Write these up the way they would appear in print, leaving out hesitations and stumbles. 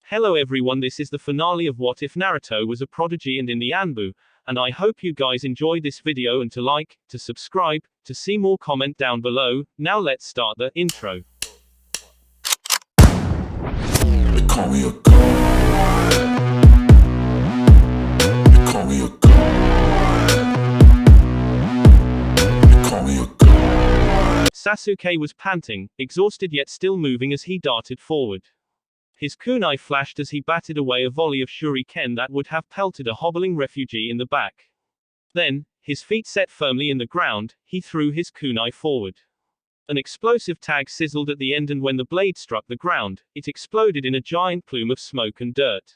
Hello everyone, this is the finale of What If Naruto Was a Prodigy and in the Anbu, and I hope you guys enjoy this video and to like, to subscribe, to see more comment down below. Now let's start the intro. They call me a god. They call me a god. They call me a god. Sasuke was panting, exhausted yet still moving as he darted forward. His kunai flashed as he batted away a volley of shuriken that would have pelted a hobbling refugee in the back. Then, his feet set firmly in the ground, he threw his kunai forward. An explosive tag sizzled at the end, and when the blade struck the ground, it exploded in a giant plume of smoke and dirt.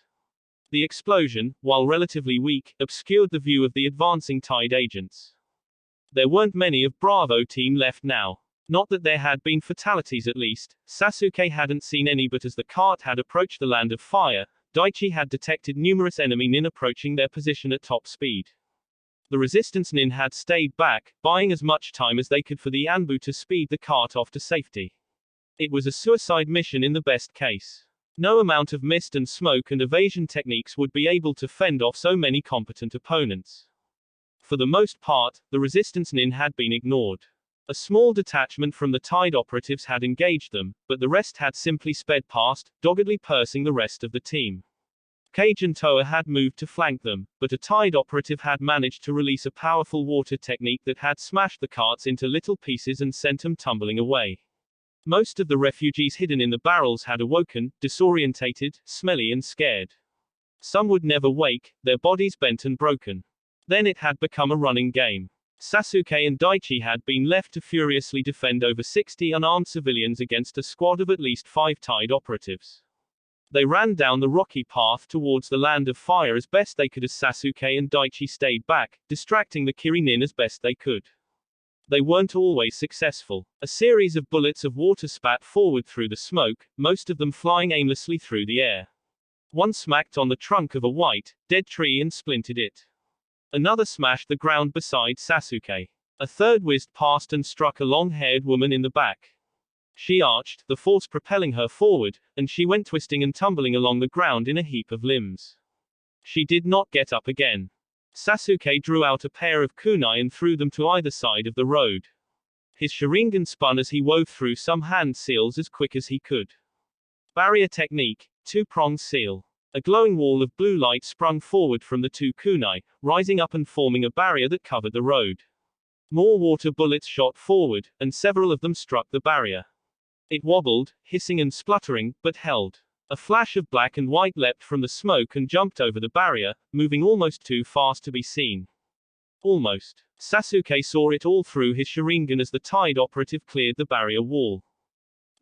The explosion, while relatively weak, obscured the view of the advancing Tide agents. There weren't many of Bravo team left now. Not that there had been fatalities, at least. Sasuke hadn't seen any, but as the cart had approached the land of fire, Daichi had detected numerous enemy nin approaching their position at top speed. The resistance nin had stayed back, buying as much time as they could for the Anbu to speed the cart off to safety. It was a suicide mission in the best case. No amount of mist and smoke and evasion techniques would be able to fend off so many competent opponents. For the most part, the resistance nin had been ignored. A small detachment from the Tide operatives had engaged them, but the rest had simply sped past, doggedly pursuing the rest of the team. Kage and Toa had moved to flank them, but a Tide operative had managed to release a powerful water technique that had smashed the carts into little pieces and sent them tumbling away. Most of the refugees hidden in the barrels had awoken, disorientated, smelly and scared. Some would never wake, their bodies bent and broken. Then it had become a running game. Sasuke and Daichi had been left to furiously defend over 60 unarmed civilians against a squad of at least 5 Tide operatives. They ran down the rocky path towards the land of fire as best they could as Sasuke and Daichi stayed back, distracting the Kiri-nin as best they could. They weren't always successful. A series of bullets of water spat forward through the smoke, most of them flying aimlessly through the air. One smacked on the trunk of a white, dead tree and splintered it. Another smashed the ground beside Sasuke. A third whizzed past and struck a long-haired woman in the back. She arched, the force propelling her forward, and she went twisting and tumbling along the ground in a heap of limbs. She did not get up again. Sasuke drew out a pair of kunai and threw them to either side of the road. His Sharingan spun as he wove through some hand seals as quick as he could. Barrier technique, two-pronged seal. A glowing wall of blue light sprung forward from the 2 kunai, rising up and forming a barrier that covered the road. More water bullets shot forward, and several of them struck the barrier. It wobbled, hissing and spluttering, but held. A flash of black and white leapt from the smoke and jumped over the barrier, moving almost too fast to be seen. Almost. Sasuke saw it all through his Sharingan as the Tide operative cleared the barrier wall.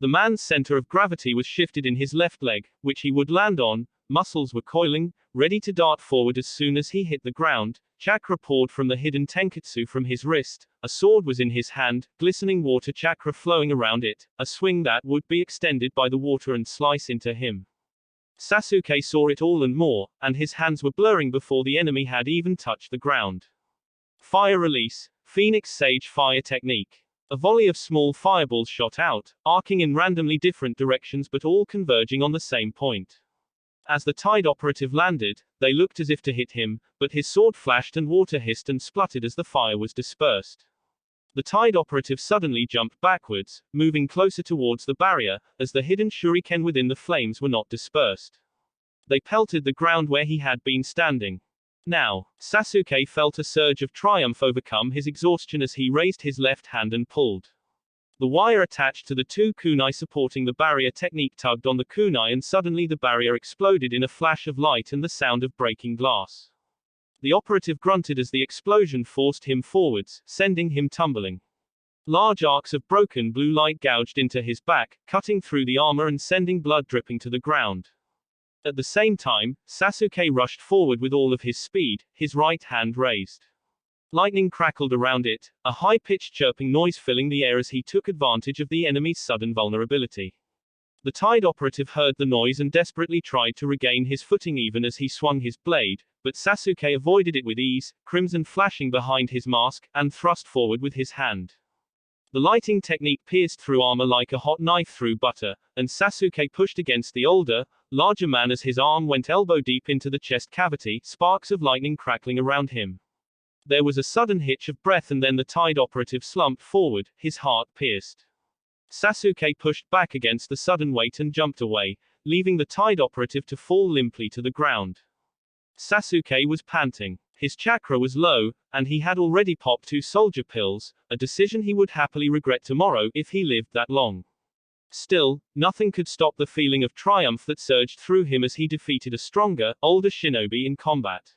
The man's center of gravity was shifted in his left leg, which he would land on. Muscles were coiling, ready to dart forward as soon as he hit the ground. Chakra poured from the hidden tenketsu from his wrist. A sword was in his hand, glistening water chakra flowing around it, a swing that would be extended by the water and slice into him. Sasuke saw it all and more, and his hands were blurring before the enemy had even touched the ground. Fire release, Phoenix Sage fire technique. A volley of small fireballs shot out, arcing in randomly different directions but all converging on the same point. As the Tide operative landed, they looked as if to hit him, but his sword flashed and water hissed and spluttered as the fire was dispersed. The Tide operative suddenly jumped backwards, moving closer towards the barrier, as the hidden shuriken within the flames were not dispersed. They pelted the ground where he had been standing. Now, Sasuke felt a surge of triumph overcome his exhaustion as he raised his left hand and pulled. The wire attached to the 2 kunai supporting the barrier technique tugged on the kunai, and suddenly the barrier exploded in a flash of light and the sound of breaking glass. The operative grunted as the explosion forced him forwards, sending him tumbling. Large arcs of broken blue light gouged into his back, cutting through the armor and sending blood dripping to the ground. At the same time, Sasuke rushed forward with all of his speed, his right hand raised. Lightning crackled around it, a high-pitched chirping noise filling the air as he took advantage of the enemy's sudden vulnerability. The Tide operative heard the noise and desperately tried to regain his footing even as he swung his blade, but Sasuke avoided it with ease, crimson flashing behind his mask, and thrust forward with his hand. The lighting technique pierced through armor like a hot knife through butter, and Sasuke pushed against the older, larger man as his arm went elbow deep into the chest cavity, sparks of lightning crackling around him. There was a sudden hitch of breath and then the Tide operative slumped forward, his heart pierced. Sasuke pushed back against the sudden weight and jumped away, leaving the Tide operative to fall limply to the ground. Sasuke was panting. His chakra was low, and he had already popped 2 soldier pills, a decision he would happily regret tomorrow if he lived that long. Still, nothing could stop the feeling of triumph that surged through him as he defeated a stronger, older shinobi in combat.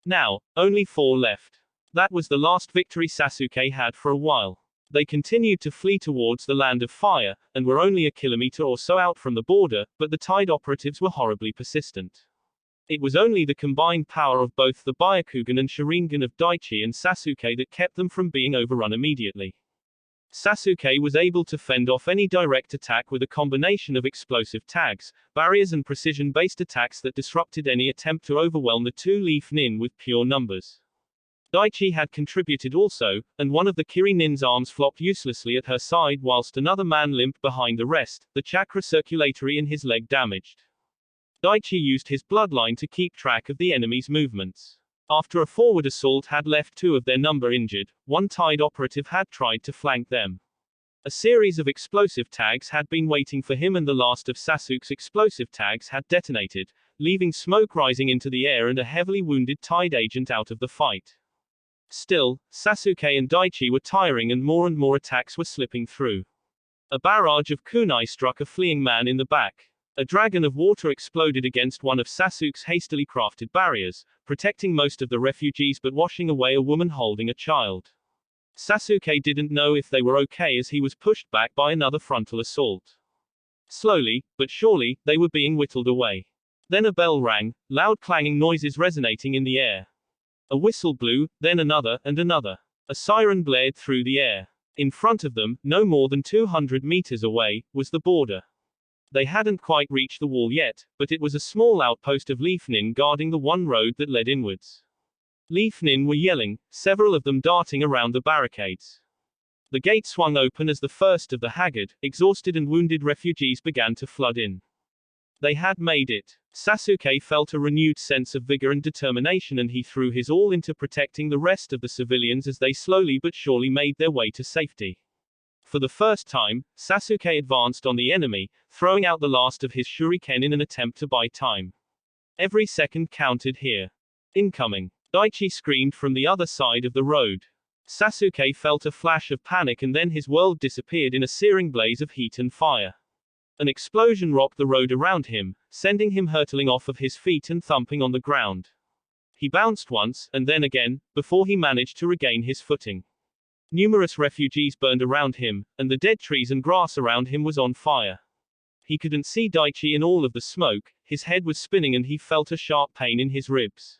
Now, only 4 left. That was the last victory Sasuke had for a while. They continued to flee towards the land of fire, and were only a kilometer or so out from the border, but the Tide operatives were horribly persistent. It was only the combined power of both the Byakugan and Sharingan of Daichi and Sasuke that kept them from being overrun immediately. Sasuke was able to fend off any direct attack with a combination of explosive tags, barriers and precision-based attacks that disrupted any attempt to overwhelm the 2 Leaf Nin with pure numbers. Daichi had contributed also, and one of the Kiri Nin's arms flopped uselessly at her side whilst another man limped behind the rest, the chakra circulatory in his leg damaged. Daichi used his bloodline to keep track of the enemy's movements. After a forward assault had left 2 of their number injured, 1 Tide operative had tried to flank them. A series of explosive tags had been waiting for him and the last of Sasuke's explosive tags had detonated, leaving smoke rising into the air and a heavily wounded Tide agent out of the fight. Still, Sasuke and Daichi were tiring and more attacks were slipping through. A barrage of kunai struck a fleeing man in the back. A dragon of water exploded against one of Sasuke's hastily crafted barriers, protecting most of the refugees but washing away a woman holding a child. Sasuke didn't know if they were okay as he was pushed back by another frontal assault. Slowly, but surely, they were being whittled away. Then a bell rang, loud clanging noises resonating in the air. A whistle blew, then another, and another. A siren blared through the air. In front of them, no more than 200 meters away, was the border. They hadn't quite reached the wall yet, but it was a small outpost of Leaf Nin guarding the one road that led inwards. Leaf Nin were yelling, several of them darting around the barricades. The gate swung open as the first of the haggard, exhausted and wounded refugees began to flood in. They had made it. Sasuke felt a renewed sense of vigor and determination and he threw his all into protecting the rest of the civilians as they slowly but surely made their way to safety. For the first time, Sasuke advanced on the enemy, throwing out the last of his shuriken in an attempt to buy time. Every second counted here. Incoming. Daichi screamed from the other side of the road. Sasuke felt a flash of panic and then his world disappeared in a searing blaze of heat and fire. An explosion rocked the road around him, sending him hurtling off of his feet and thumping on the ground. He bounced once, and then again, before he managed to regain his footing. Numerous refugees burned around him, and the dead trees and grass around him was on fire. He couldn't see Daichi in all of the smoke, his head was spinning and he felt a sharp pain in his ribs.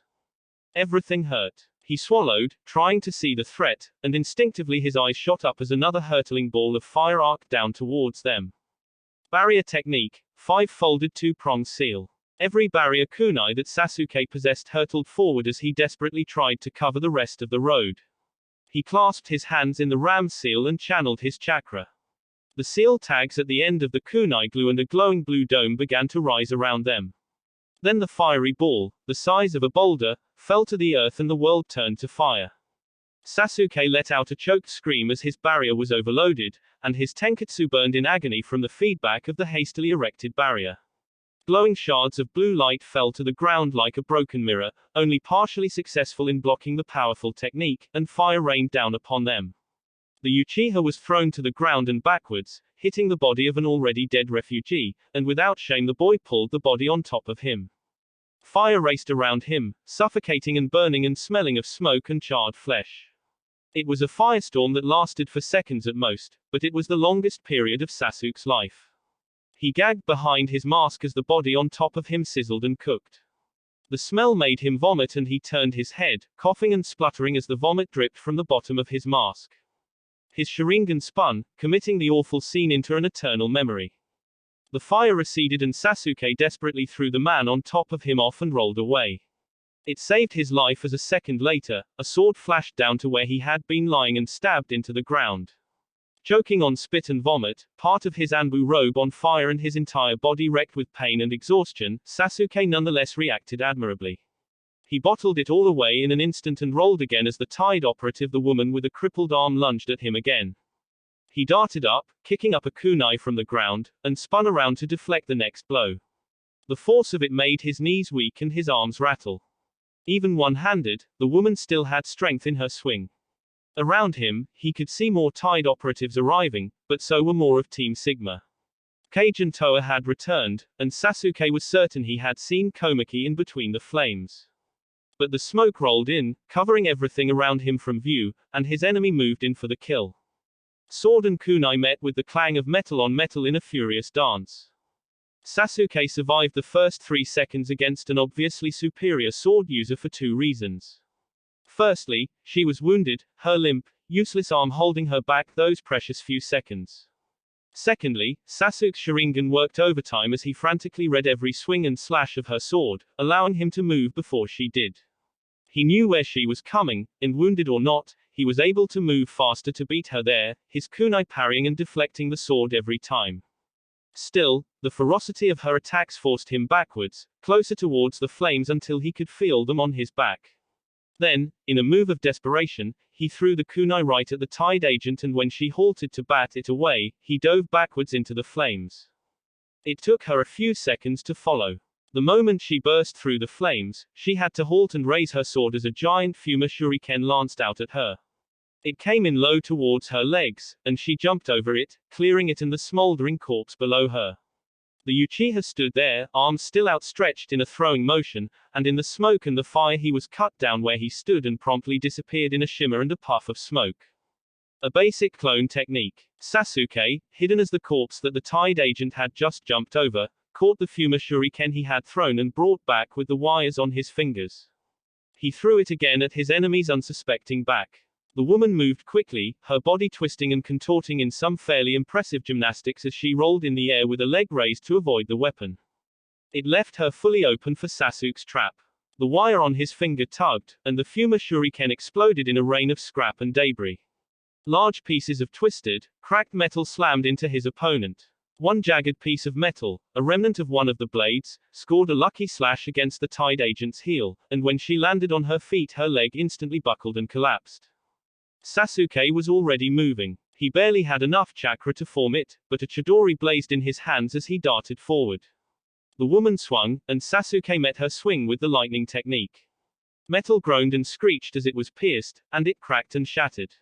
Everything hurt. He swallowed, trying to see the threat, and instinctively his eyes shot up as another hurtling ball of fire arced down towards them. Barrier technique, 5-folded 2-prong seal. Every barrier kunai that Sasuke possessed hurtled forward as he desperately tried to cover the rest of the road. He clasped his hands in the ram seal and channeled his chakra. The seal tags at the end of the kunai glue and a glowing blue dome began to rise around them. Then the fiery ball, the size of a boulder, fell to the earth and the world turned to fire. Sasuke let out a choked scream as his barrier was overloaded, and his tenketsu burned in agony from the feedback of the hastily erected barrier. Glowing shards of blue light fell to the ground like a broken mirror, only partially successful in blocking the powerful technique, and fire rained down upon them. The Uchiha was thrown to the ground and backwards, hitting the body of an already dead refugee, and without shame the boy pulled the body on top of him. Fire raced around him, suffocating and burning and smelling of smoke and charred flesh. It was a firestorm that lasted for seconds at most, but it was the longest period of Sasuke's life. He gagged behind his mask as the body on top of him sizzled and cooked. The smell made him vomit and he turned his head, coughing and spluttering as the vomit dripped from the bottom of his mask. His Sharingan spun, committing the awful scene into an eternal memory. The fire receded and Sasuke desperately threw the man on top of him off and rolled away. It saved his life as a second later, a sword flashed down to where he had been lying and stabbed into the ground. Choking on spit and vomit, part of his Anbu robe on fire and his entire body wrecked with pain and exhaustion, Sasuke nonetheless reacted admirably. He bottled it all away in an instant and rolled again as the Tide operative, the woman with a crippled arm, lunged at him again. He darted up, kicking up a kunai from the ground, and spun around to deflect the next blow. The force of it made his knees weak and his arms rattle. Even one-handed, the woman still had strength in her swing. Around him, he could see more Tide operatives arriving, but so were more of Team Sigma. Kage and Toa had returned, and Sasuke was certain he had seen Komaki in between the flames. But the smoke rolled in, covering everything around him from view, and his enemy moved in for the kill. Sword and kunai met with the clang of metal on metal in a furious dance. Sasuke survived the first 3 seconds against an obviously superior sword user for 2 reasons. Firstly, she was wounded, her limp, useless arm holding her back those precious few seconds. Secondly, Sasuke's Sharingan worked overtime as he frantically read every swing and slash of her sword, allowing him to move before she did. He knew where she was coming, and wounded or not, he was able to move faster to beat her there, his kunai parrying and deflecting the sword every time. Still, the ferocity of her attacks forced him backwards, closer towards the flames until he could feel them on his back. Then, in a move of desperation, he threw the kunai right at the Tide agent, and when she halted to bat it away, he dove backwards into the flames. It took her a few seconds to follow. The moment she burst through the flames, she had to halt and raise her sword as a giant Fuma shuriken lanced out at her. It came in low towards her legs, and she jumped over it, clearing it and the smoldering corpse below her. The Uchiha stood there, arms still outstretched in a throwing motion, and in the smoke and the fire he was cut down where he stood and promptly disappeared in a shimmer and a puff of smoke. A basic clone technique. Sasuke, hidden as the corpse that the Tide agent had just jumped over, caught the Fuma shuriken he had thrown and brought back with the wires on his fingers. He threw it again at his enemy's unsuspecting back. The woman moved quickly, her body twisting and contorting in some fairly impressive gymnastics as she rolled in the air with a leg raised to avoid the weapon. It left her fully open for Sasuke's trap. The wire on his finger tugged, and the Fuma shuriken exploded in a rain of scrap and debris. Large pieces of twisted, cracked metal slammed into his opponent. One jagged piece of metal, a remnant of one of the blades, scored a lucky slash against the Tide agent's heel, and when she landed on her feet her leg instantly buckled and collapsed. Sasuke was already moving. He barely had enough chakra to form it, but a chidori blazed in his hands as he darted forward. The woman swung, and Sasuke met her swing with the lightning technique. Metal groaned and screeched as it was pierced, and it cracked and shattered.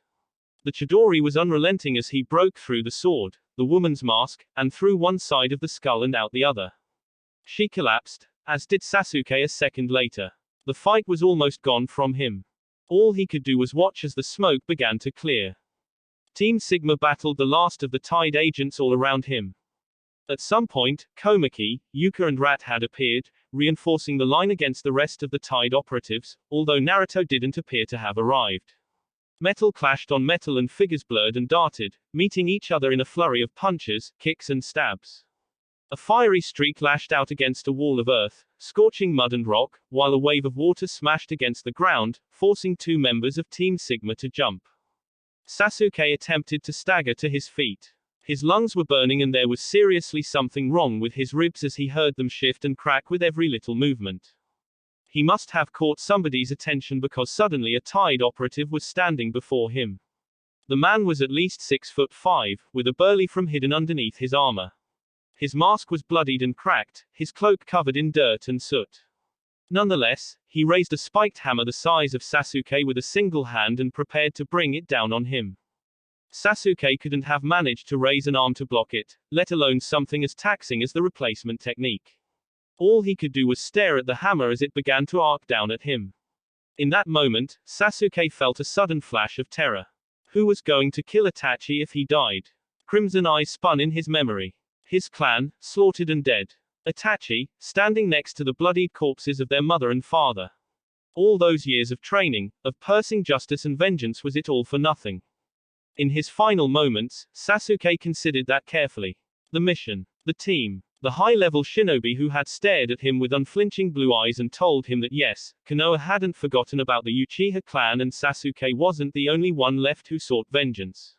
The chidori was unrelenting as he broke through the sword, the woman's mask, and through one side of the skull and out the other. She collapsed, as did Sasuke a second later. The fight was almost gone from him. All he could do was watch as the smoke began to clear. Team Sigma battled the last of the Tide agents all around him. At some point, Komaki, Yuka and Rat had appeared, reinforcing the line against the rest of the Tide operatives, although Naruto didn't appear to have arrived. Metal clashed on metal and figures blurred and darted, meeting each other in a flurry of punches, kicks and stabs. A fiery streak lashed out against a wall of earth, scorching mud and rock, while a wave of water smashed against the ground, forcing 2 members of Team Sigma to jump. Sasuke attempted to stagger to his feet. His lungs were burning and there was seriously something wrong with his ribs as he heard them shift and crack with every little movement. He must have caught somebody's attention because suddenly a Tide operative was standing before him. The man was at least 6'5", with a burly from hidden underneath his armor. His mask was bloodied and cracked, his cloak covered in dirt and soot. Nonetheless, he raised a spiked hammer the size of Sasuke with a single hand and prepared to bring it down on him. Sasuke couldn't have managed to raise an arm to block it, let alone something as taxing as the replacement technique. All he could do was stare at the hammer as it began to arc down at him. In that moment, Sasuke felt a sudden flash of terror. Who was going to kill Itachi if he died? Crimson eyes spun in his memory. His clan, slaughtered and dead. Itachi, standing next to the bloodied corpses of their mother and father. All those years of training, of pursing justice and vengeance, was it all for nothing? In his final moments, Sasuke considered that carefully. The mission. The team. The high-level shinobi who had stared at him with unflinching blue eyes and told him that yes, Konoha hadn't forgotten about the Uchiha clan and Sasuke wasn't the only one left who sought vengeance.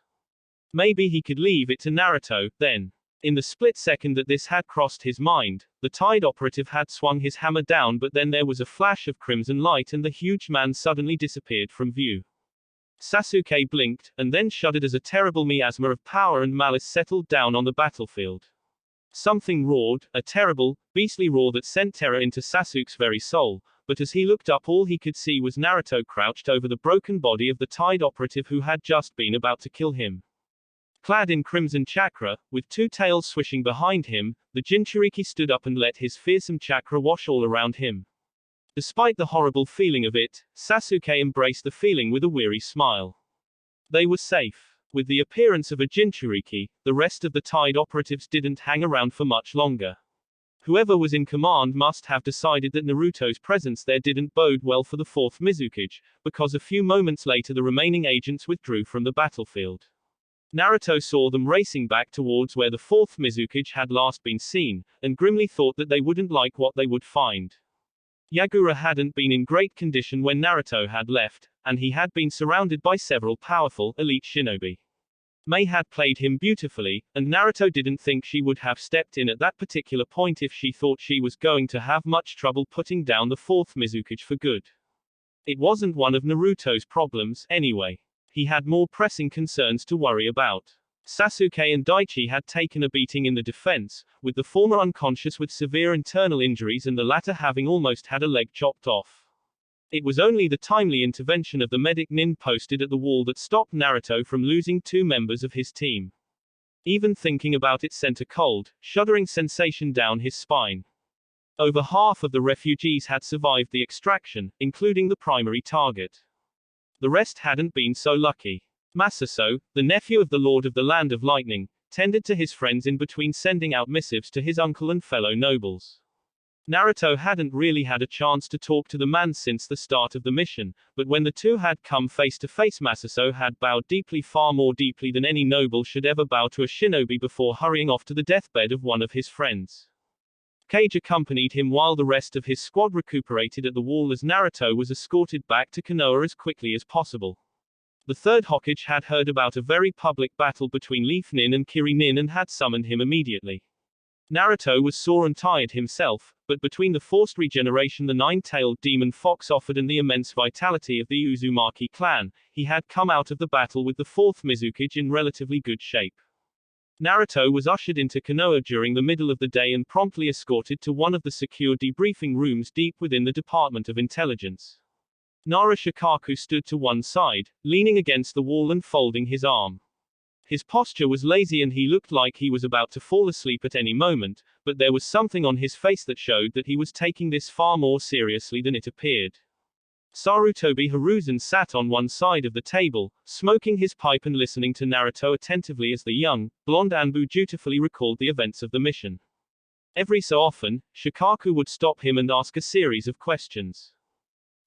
Maybe he could leave it to Naruto, then. In the split second that this had crossed his mind, the Tide operative had swung his hammer down, but then there was a flash of crimson light and the huge man suddenly disappeared from view. Sasuke blinked, and then shuddered as a terrible miasma of power and malice settled down on the battlefield. Something roared, a terrible, beastly roar that sent terror into Sasuke's very soul, but as he looked up all he could see was Naruto crouched over the broken body of the Tide operative who had just been about to kill him. Clad in crimson chakra, with two tails swishing behind him, the Jinchuriki stood up and let his fearsome chakra wash all around him. Despite the horrible feeling of it, Sasuke embraced the feeling with a weary smile. They were safe. With the appearance of a Jinchuriki, the rest of the Tide operatives didn't hang around for much longer. Whoever was in command must have decided that Naruto's presence there didn't bode well for the fourth Mizukage, because a few moments later the remaining agents withdrew from the battlefield. Naruto saw them racing back towards where the fourth Mizukage had last been seen, and grimly thought that they wouldn't like what they would find. Yagura hadn't been in great condition when Naruto had left, and he had been surrounded by several powerful, elite shinobi. Mei had played him beautifully, and Naruto didn't think she would have stepped in at that particular point if she thought she was going to have much trouble putting down the fourth Mizukage for good. It wasn't one of Naruto's problems, anyway. He had more pressing concerns to worry about. Sasuke and Daichi had taken a beating in the defense, with the former unconscious with severe internal injuries and the latter having almost had a leg chopped off. It was only the timely intervention of the medic Nin posted at the wall that stopped Naruto from losing two members of his team. Even thinking about it sent a cold, shuddering sensation down his spine. Over half of the refugees had survived the extraction, including the primary target. The rest hadn't been so lucky. Masaso, the nephew of the Lord of the Land of Lightning, tended to his friends in between sending out missives to his uncle and fellow nobles. Naruto hadn't really had a chance to talk to the man since the start of the mission, but when the two had come face to face, Masaso had bowed deeply, far more deeply than any noble should ever bow to a shinobi, before hurrying off to the deathbed of one of his friends. Kage accompanied him while the rest of his squad recuperated at the wall as Naruto was escorted back to Konoha as quickly as possible. The third Hokage had heard about a very public battle between Leaf Nin and Kiri Nin and had summoned him immediately. Naruto was sore and tired himself, but between the forced regeneration the nine-tailed demon fox offered and the immense vitality of the Uzumaki clan, he had come out of the battle with the fourth Mizukage in relatively good shape. Naruto was ushered into Konoha during the middle of the day and promptly escorted to one of the secure debriefing rooms deep within the Department of Intelligence. Nara Shikaku stood to one side, leaning against the wall and folding his arm. His posture was lazy and he looked like he was about to fall asleep at any moment, but there was something on his face that showed that he was taking this far more seriously than it appeared. Sarutobi Hiruzen sat on one side of the table, smoking his pipe and listening to Naruto attentively as the young, blonde Anbu dutifully recalled the events of the mission. Every so often, Shikaku would stop him and ask a series of questions.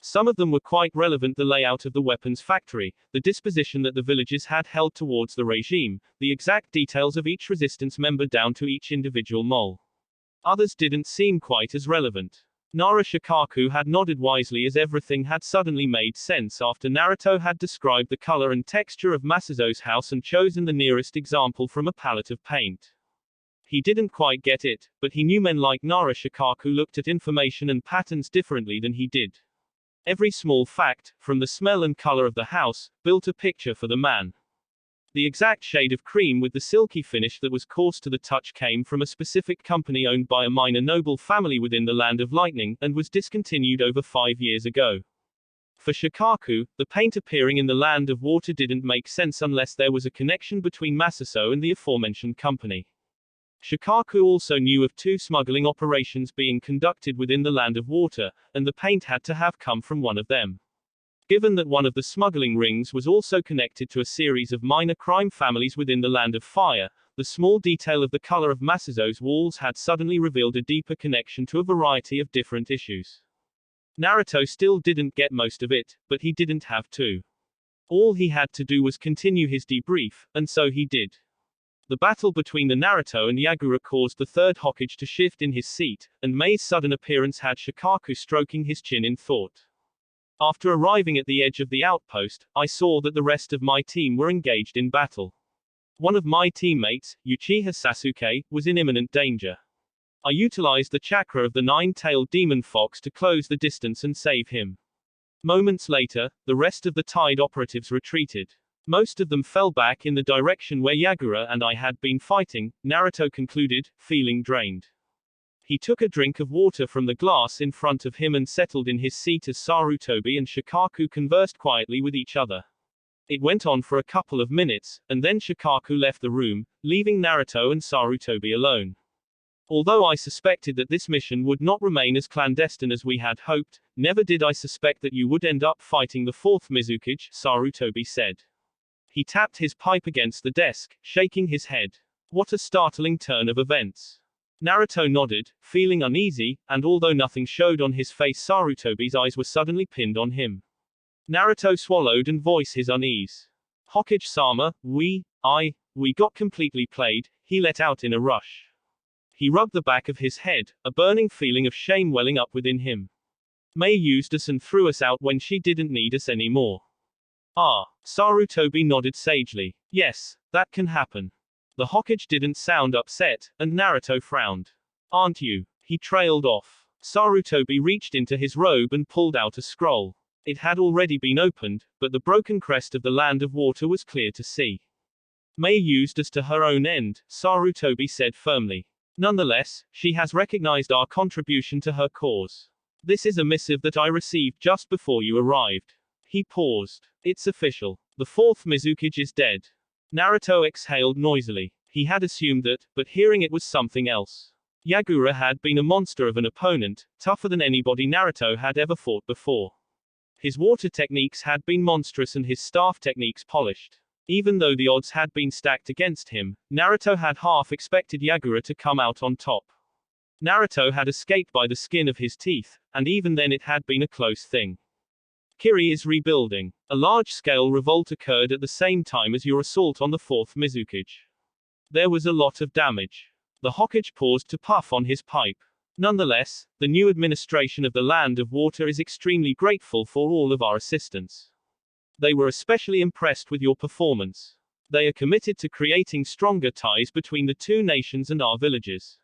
Some of them were quite relevant: the layout of the weapons factory, the disposition that the villages had held towards the regime, the exact details of each resistance member down to each individual mole. Others didn't seem quite as relevant. Nara Shikaku had nodded wisely as everything had suddenly made sense after Naruto had described the color and texture of Masazo's house and chosen the nearest example from a palette of paint. He didn't quite get it, but he knew men like Nara Shikaku looked at information and patterns differently than he did. Every small fact, from the smell and color of the house, built a picture for the man. The exact shade of cream with the silky finish that was coarse to the touch came from a specific company owned by a minor noble family within the Land of Lightning, and was discontinued over 5 years ago. For Shikaku, the paint appearing in the Land of Water didn't make sense unless there was a connection between Masaso and the aforementioned company. Shikaku also knew of 2 smuggling operations being conducted within the Land of Water, and the paint had to have come from one of them. Given that one of the smuggling rings was also connected to a series of minor crime families within the Land of Fire, the small detail of the color of Masazo's walls had suddenly revealed a deeper connection to a variety of different issues. Naruto still didn't get most of it, but he didn't have to. All he had to do was continue his debrief, and so he did. The battle between the Naruto and Yagura caused the third Hokage to shift in his seat, and Mei's sudden appearance had Shikaku stroking his chin in thought. After arriving at the edge of the outpost, I saw that the rest of my team were engaged in battle. One of my teammates, Uchiha Sasuke, was in imminent danger. I utilized the chakra of the nine-tailed demon fox to close the distance and save him. Moments later, the rest of the Tide operatives retreated. Most of them fell back in the direction where Yagura and I had been fighting, Naruto concluded, feeling drained. He took a drink of water from the glass in front of him and settled in his seat as Sarutobi and Shikaku conversed quietly with each other. It went on for a couple of minutes, and then Shikaku left the room, leaving Naruto and Sarutobi alone. Although I suspected that this mission would not remain as clandestine as we had hoped, never did I suspect that you would end up fighting the fourth Mizukage, Sarutobi said. He tapped his pipe against the desk, shaking his head. What a startling turn of events. Naruto nodded, feeling uneasy, and although nothing showed on his face, Sarutobi's eyes were suddenly pinned on him. Naruto swallowed and voiced his unease. Hokage-sama, we got completely played, he let out in a rush. He rubbed the back of his head, a burning feeling of shame welling up within him. Mei used us and threw us out when she didn't need us anymore. Ah, Sarutobi nodded sagely. Yes, that can happen. The Hokage didn't sound upset, and Naruto frowned. Aren't you? He trailed off. Sarutobi reached into his robe and pulled out a scroll. It had already been opened, but the broken crest of the Land of Water was clear to see. Mei used us to her own end, Sarutobi said firmly. Nonetheless, she has recognized our contribution to her cause. This is a missive that I received just before you arrived. He paused. It's official. The fourth Mizukage is dead. Naruto exhaled noisily. He had assumed that, but hearing it was something else. Yagura had been a monster of an opponent, tougher than anybody Naruto had ever fought before. His water techniques had been monstrous and his staff techniques polished. Even though the odds had been stacked against him, Naruto had half expected Yagura to come out on top. Naruto had escaped by the skin of his teeth, and even then it had been a close thing. Kiri is rebuilding. A large-scale revolt occurred at the same time as your assault on the fourth Mizukage. There was a lot of damage. The Hokage paused to puff on his pipe. Nonetheless, the new administration of the Land of Water is extremely grateful for all of our assistance. They were especially impressed with your performance. They are committed to creating stronger ties between the two nations and our villages.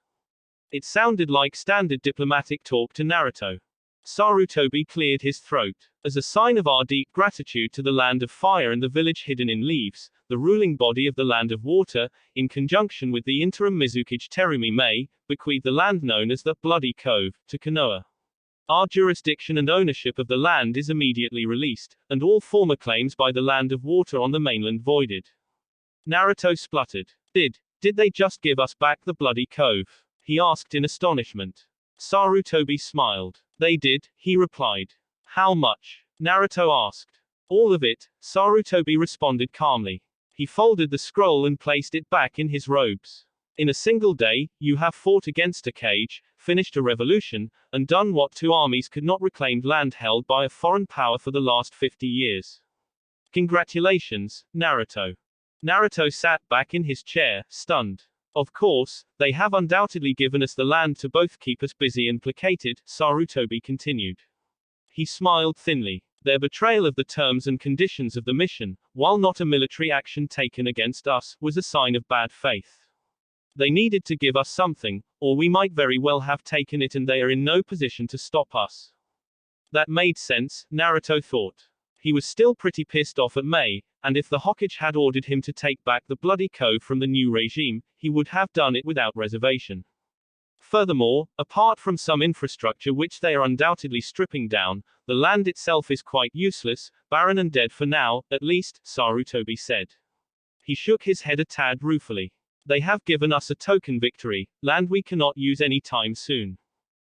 It sounded like standard diplomatic talk to Naruto. Sarutobi cleared his throat. As a sign of our deep gratitude to the Land of Fire and the village hidden in leaves, the ruling body of the Land of Water, in conjunction with the interim Mizukage Terumi Mei, bequeathed the land known as the Bloody Cove to Konoha. Our jurisdiction and ownership of the land is immediately released, and all former claims by the Land of Water on the mainland voided. Naruto spluttered. Did they just give us back the Bloody Cove? He asked in astonishment. Sarutobi smiled. They did, he replied. How much? Naruto asked. All of it, Sarutobi responded calmly. He folded the scroll and placed it back in his robes. In a single day, you have fought against a cage, finished a revolution, and done what two armies could not, reclaimed land held by a foreign power for the last 50 years. Congratulations, Naruto. Naruto sat back in his chair, stunned. Of course, they have undoubtedly given us the land to both keep us busy and placated, Sarutobi continued. He smiled thinly. Their betrayal of the terms and conditions of the mission, while not a military action taken against us, was a sign of bad faith. They needed to give us something, or we might very well have taken it, and they are in no position to stop us. That made sense, Naruto thought. He was still pretty pissed off at Mei, and if the Hokage had ordered him to take back the Bloody Cove from the new regime, he would have done it without reservation. Furthermore, apart from some infrastructure which they are undoubtedly stripping down, the land itself is quite useless, barren and dead for now, at least, Sarutobi said. He shook his head a tad ruefully. They have given us a token victory, land we cannot use any time soon.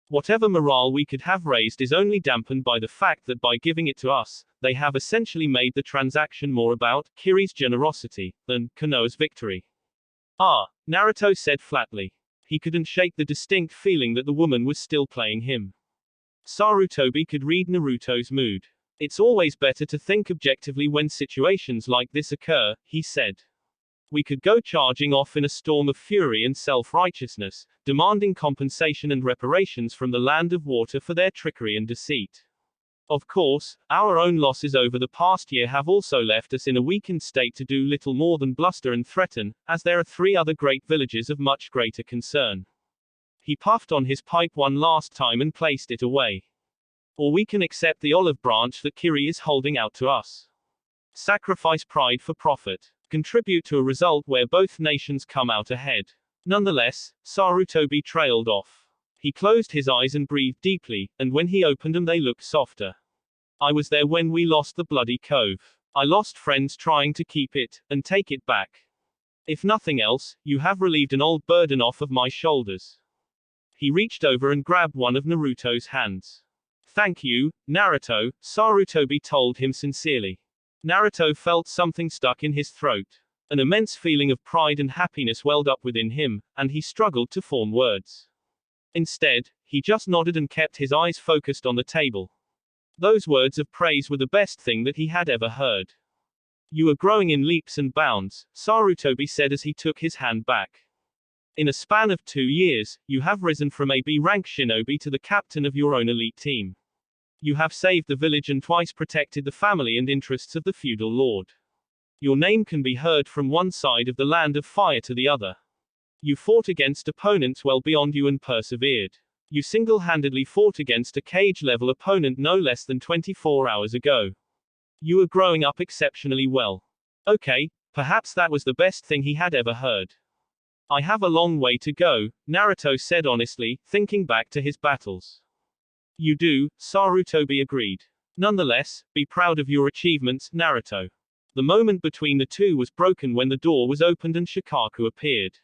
Whatever morale we could have raised is only dampened by the fact that by giving it to us, they have essentially made the transaction more about Kiri's generosity than Konoha's victory. Ah, Naruto said flatly. He couldn't shake the distinct feeling that the woman was still playing him. Sarutobi could read Naruto's mood. It's always better to think objectively when situations like this occur, he said. We could go charging off in a storm of fury and self-righteousness, demanding compensation and reparations from the Land of Water for their trickery and deceit. Of course, our own losses over the past year have also left us in a weakened state to do little more than bluster and threaten, as there are 3 other great villages of much greater concern. He puffed on his pipe one last time and placed it away. Or we can accept the olive branch that Kiri is holding out to us. Sacrifice pride for profit. Contribute to a result where both nations come out ahead. Nonetheless, Sarutobi trailed off. He closed his eyes and breathed deeply, and when he opened them they looked softer. I was there when we lost the bloody cove. I lost friends trying to keep it, and take it back. If nothing else, you have relieved an old burden off of my shoulders. He reached over and grabbed one of Naruto's hands. Thank you, Naruto, Sarutobi told him sincerely. Naruto felt something stuck in his throat. An immense feeling of pride and happiness welled up within him, and he struggled to form words. Instead, he just nodded and kept his eyes focused on the table. Those words of praise were the best thing that he had ever heard. You are growing in leaps and bounds, Sarutobi said as he took his hand back. In a span of 2 years, you have risen from a B-rank shinobi to the captain of your own elite team. You have saved the village and twice protected the family and interests of the feudal lord. Your name can be heard from one side of the land of fire to the other. You fought against opponents well beyond you and persevered. You single-handedly fought against a cage-level opponent no less than 24 hours ago. You are growing up exceptionally well. Okay, perhaps that was the best thing he had ever heard. I have a long way to go, Naruto said honestly, thinking back to his battles. You do, Sarutobi agreed. Nonetheless, be proud of your achievements, Naruto. The moment between the two was broken when the door was opened and Shikaku appeared.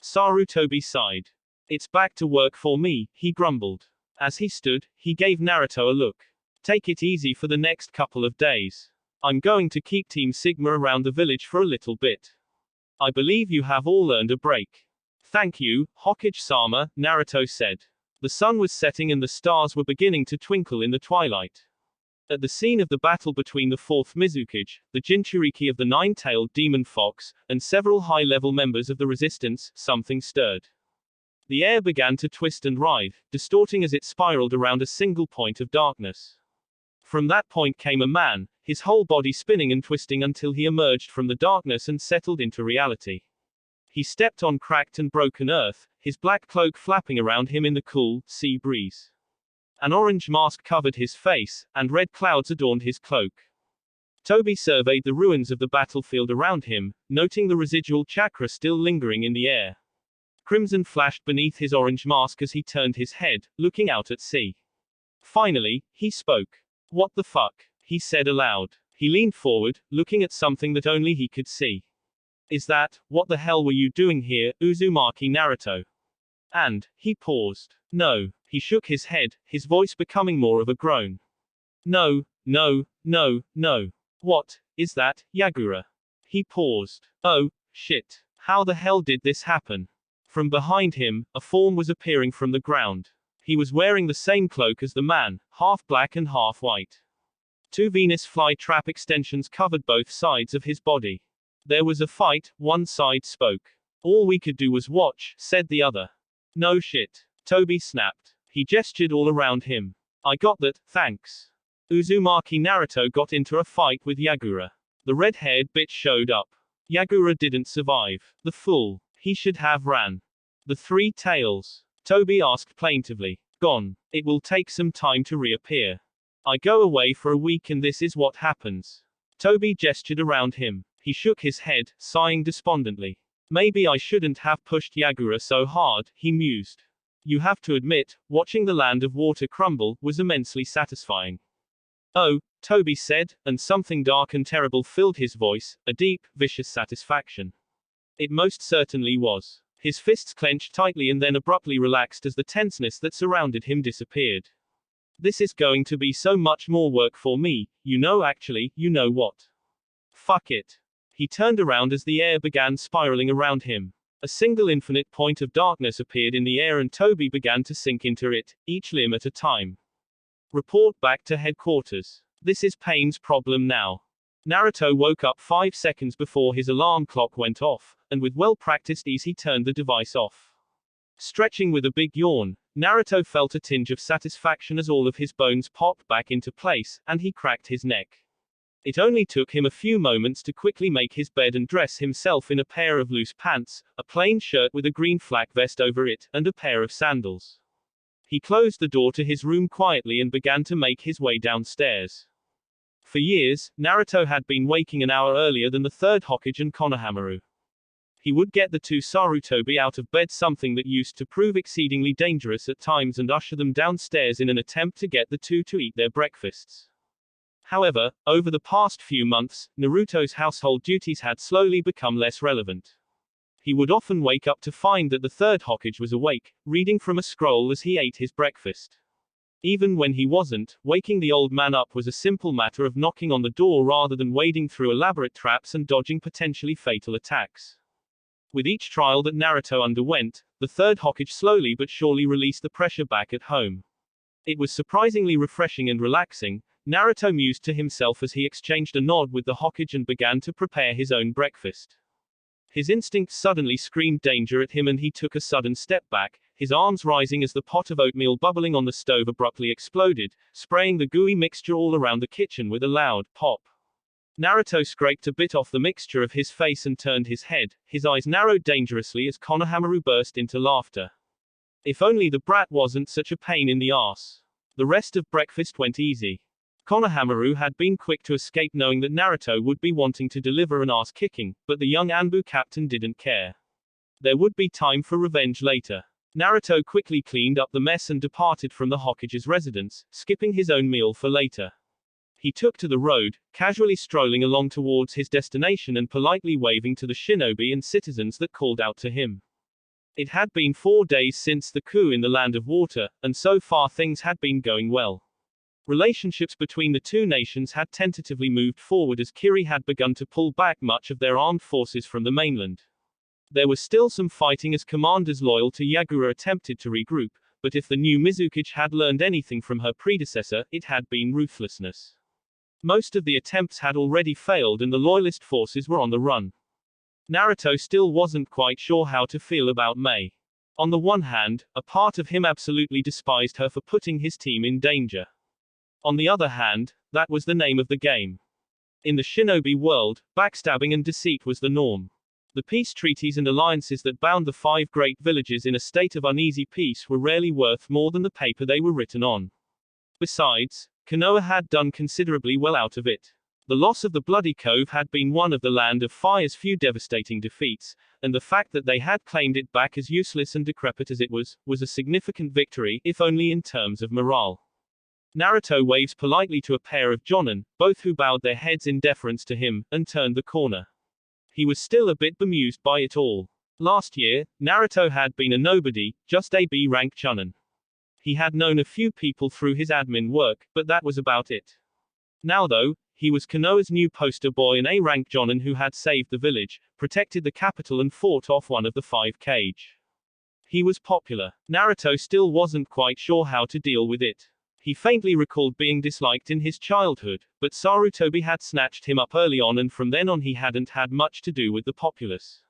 Sarutobi sighed. It's back to work for me, he grumbled. As he stood, he gave Naruto a look. Take it easy for the next couple of days. I'm going to keep Team Sigma around the village for a little bit. I believe you have all earned a break. Thank you, Hokage-sama, Naruto said. The sun was setting and the stars were beginning to twinkle in the twilight. At the scene of the battle between the 4th Mizukage, the Jinchuriki of the 9-tailed demon fox, and several high-level members of the resistance, something stirred. The air began to twist and writhe, distorting as it spiraled around a single point of darkness. From that point came a man, his whole body spinning and twisting until he emerged from the darkness and settled into reality. He stepped on cracked and broken earth, his black cloak flapping around him in the cool, sea breeze. An orange mask covered his face, and red clouds adorned his cloak. Toby surveyed the ruins of the battlefield around him, noting the residual chakra still lingering in the air. Crimson flashed beneath his orange mask as he turned his head, looking out at sea. Finally, he spoke. What the fuck? He said aloud. He leaned forward, looking at something that only he could see. Is that, what the hell were you doing here, Uzumaki Naruto? And, he paused. No. He shook his head, his voice becoming more of a groan. No, no, no, no. What, is that, Yagura? He paused. Oh, shit. How the hell did this happen? From behind him, a form was appearing from the ground. He was wearing the same cloak as the man, half black and half white. 2 Venus fly-trap extensions covered both sides of his body. There was a fight, one side spoke. All we could do was watch, said the other. No shit. Toby snapped. He gestured all around him. I got that, thanks. Uzumaki Naruto got into a fight with Yagura. The red-haired bitch showed up. Yagura didn't survive. The fool. He should have ran. The 3 tails. Toby asked plaintively. Gone. It will take some time to reappear. I go away for a week and this is what happens. Toby gestured around him. He shook his head, sighing despondently. Maybe I shouldn't have pushed Yagura so hard, he mused. You have to admit, watching the land of water crumble was immensely satisfying. Oh, Toby said, and something dark and terrible filled his voice, a deep, vicious satisfaction. It most certainly was. His fists clenched tightly and then abruptly relaxed as the tenseness that surrounded him disappeared. This is going to be so much more work for me, you know what? Fuck it. He turned around as the air began spiraling around him. A single infinite point of darkness appeared in the air and Toby began to sink into it, each limb at a time. Report back to headquarters. This is Pain's problem now. Naruto woke up 5 seconds before his alarm clock went off, and with well-practiced ease he turned the device off. Stretching with a big yawn, Naruto felt a tinge of satisfaction as all of his bones popped back into place, and he cracked his neck. It only took him a few moments to quickly make his bed and dress himself in a pair of loose pants, a plain shirt with a green flak vest over it, and a pair of sandals. He closed the door to his room quietly and began to make his way downstairs. For years, Naruto had been waking an hour earlier than the third Hokage and Konohamaru. He would get the two Sarutobi out of bed, something that used to prove exceedingly dangerous at times, and usher them downstairs in an attempt to get the two to eat their breakfasts. However, over the past few months, Naruto's household duties had slowly become less relevant. He would often wake up to find that the third Hokage was awake, reading from a scroll as he ate his breakfast. Even when he wasn't, waking the old man up was a simple matter of knocking on the door rather than wading through elaborate traps and dodging potentially fatal attacks. With each trial that Naruto underwent, the third Hokage slowly but surely released the pressure back at home. It was surprisingly refreshing and relaxing, Naruto mused to himself as he exchanged a nod with the Hokage and began to prepare his own breakfast. His instincts suddenly screamed danger at him and he took a sudden step back, his arms rising as the pot of oatmeal bubbling on the stove abruptly exploded, spraying the gooey mixture all around the kitchen with a loud pop. Naruto scraped a bit off the mixture of his face and turned his head, his eyes narrowed dangerously as Konohamaru burst into laughter. If only the brat wasn't such a pain in the ass. The rest of breakfast went easy. Konohamaru had been quick to escape knowing that Naruto would be wanting to deliver an ass-kicking, but the young Anbu captain didn't care. There would be time for revenge later. Naruto quickly cleaned up the mess and departed from the Hokage's residence, skipping his own meal for later. He took to the road, casually strolling along towards his destination and politely waving to the shinobi and citizens that called out to him. It had been 4 days since the coup in the Land of Water, and so far things had been going well. Relationships between the two nations had tentatively moved forward as Kiri had begun to pull back much of their armed forces from the mainland. There was still some fighting as commanders loyal to Yagura attempted to regroup, but if the new Mizukage had learned anything from her predecessor, it had been ruthlessness. Most of the attempts had already failed and the loyalist forces were on the run. Naruto still wasn't quite sure how to feel about Mei. On the one hand, a part of him absolutely despised her for putting his team in danger. On the other hand, that was the name of the game. In the shinobi world, backstabbing and deceit was the norm. The peace treaties and alliances that bound the 5 great villages in a state of uneasy peace were rarely worth more than the paper they were written on. Besides, Konoha had done considerably well out of it. The loss of the Bloody Cove had been one of the Land of Fire's few devastating defeats, and the fact that they had claimed it back as useless and decrepit as it was a significant victory, if only in terms of morale. Naruto waved politely to a pair of jonin, both who bowed their heads in deference to him, and turned the corner. He was still a bit bemused by it all. Last year, Naruto had been a nobody, just a B-rank chunin. He had known a few people through his admin work, but that was about it. Now though, he was Konoha's new poster boy, an A-rank jonin who had saved the village, protected the capital and fought off one of the 5 Kage. He was popular. Naruto still wasn't quite sure how to deal with it. He faintly recalled being disliked in his childhood, but Sarutobi had snatched him up early on and from then on he hadn't had much to do with the populace.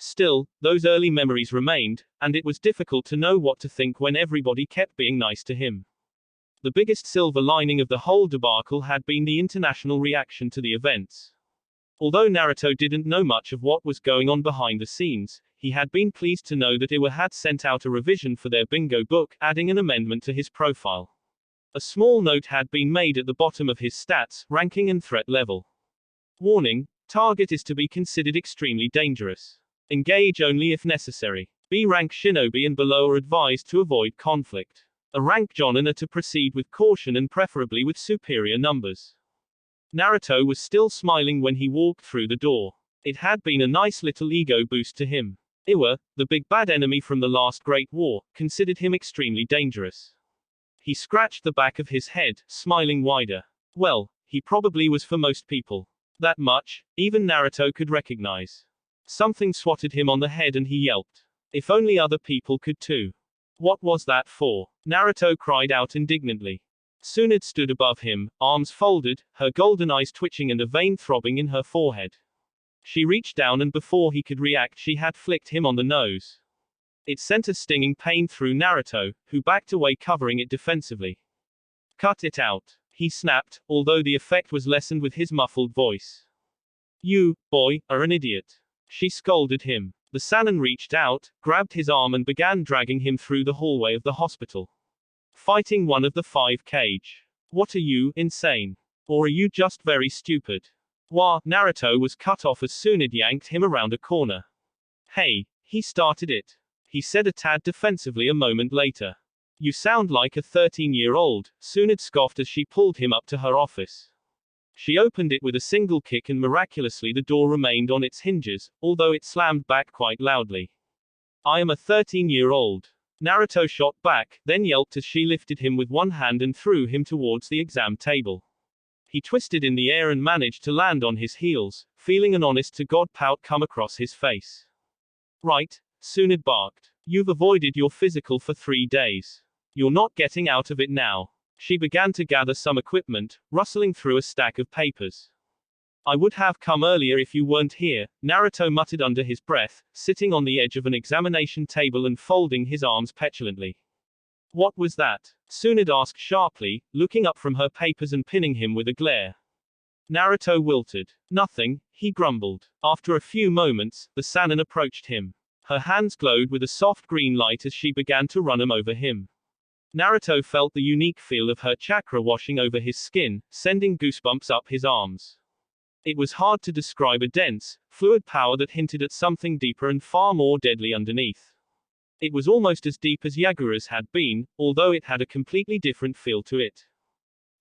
Still, those early memories remained, and it was difficult to know what to think when everybody kept being nice to him. The biggest silver lining of the whole debacle had been the international reaction to the events. Although Naruto didn't know much of what was going on behind the scenes, he had been pleased to know that Iwa had sent out a revision for their bingo book, adding an amendment to his profile. A small note had been made at the bottom of his stats, ranking and threat level. Warning: target is to be considered extremely dangerous. Engage only if necessary. B-rank shinobi and below are advised to avoid conflict. A rank jonin are to proceed with caution and preferably with superior numbers. Naruto was still smiling when he walked through the door. It had been a nice little ego boost to him. Iwa, the big bad enemy from the last Great War, considered him extremely dangerous. He scratched the back of his head, smiling wider. Well, he probably was for most people. That much, even Naruto could recognize. Something swatted him on the head and he yelped. If only other people could too. What was that for? Naruto cried out indignantly. Tsunade stood above him, arms folded, her golden eyes twitching and a vein throbbing in her forehead. She reached down and before he could react she had flicked him on the nose. It sent a stinging pain through Naruto, who backed away covering it defensively. Cut it out, he snapped, although the effect was lessened with his muffled voice. You, boy, are an idiot. She scolded him. The Sannin reached out, grabbed his arm and began dragging him through the hallway of the hospital. Fighting one of the 5 cage. What are you, insane? Or are you just very stupid? Wah, Naruto was cut off as Tsunade yanked him around a corner. Hey, he started it. He said a tad defensively a moment later. You sound like a 13-year-old, Tsunade scoffed as she pulled him up to her office. She opened it with a single kick and miraculously the door remained on its hinges, although it slammed back quite loudly. I am a 13-year-old. Naruto shot back, then yelped as she lifted him with one hand and threw him towards the exam table. He twisted in the air and managed to land on his heels, feeling an honest-to-God pout come across his face. Right, Tsunade barked. You've avoided your physical for 3 days. You're not getting out of it now. She began to gather some equipment, rustling through a stack of papers. I would have come earlier if you weren't here, Naruto muttered under his breath, sitting on the edge of an examination table and folding his arms petulantly. What was that? Tsunade asked sharply, looking up from her papers and pinning him with a glare. Naruto wilted. Nothing, he grumbled. After a few moments, the Sannin approached him. Her hands glowed with a soft green light as she began to run them over him. Naruto felt the unique feel of her chakra washing over his skin, sending goosebumps up his arms. It was hard to describe a dense, fluid power that hinted at something deeper and far more deadly underneath. It was almost as deep as Yagura's had been, although it had a completely different feel to it.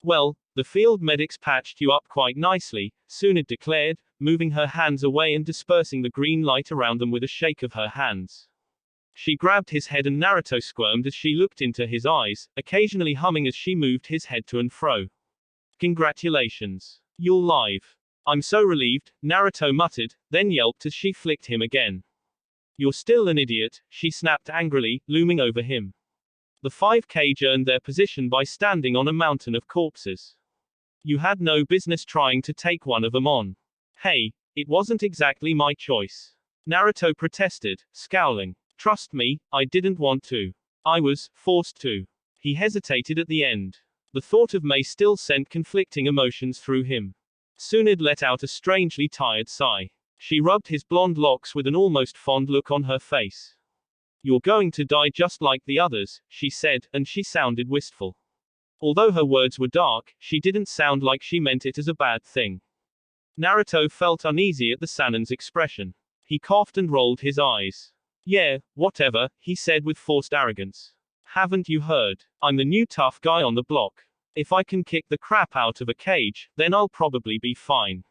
Well, the field medics patched you up quite nicely, Tsunade declared, moving her hands away and dispersing the green light around them with a shake of her hands. She grabbed his head and Naruto squirmed as she looked into his eyes, occasionally humming as she moved his head to and fro. Congratulations. You're live. I'm so relieved, Naruto muttered, then yelped as she flicked him again. You're still an idiot, she snapped angrily, looming over him. The 5 cage earned their position by standing on a mountain of corpses. You had no business trying to take one of them on. Hey, it wasn't exactly my choice. Naruto protested, scowling. Trust me, I didn't want to. I was forced to. He hesitated at the end. The thought of May still sent conflicting emotions through him. Tsunade let out a strangely tired sigh. She rubbed his blonde locks with an almost fond look on her face. You're going to die just like the others, she said, and she sounded wistful. Although her words were dark, she didn't sound like she meant it as a bad thing. Naruto felt uneasy at the Sannin's expression. He coughed and rolled his eyes. Yeah, whatever, he said with forced arrogance. Haven't you heard? I'm the new tough guy on the block. If I can kick the crap out of a cage, then I'll probably be fine.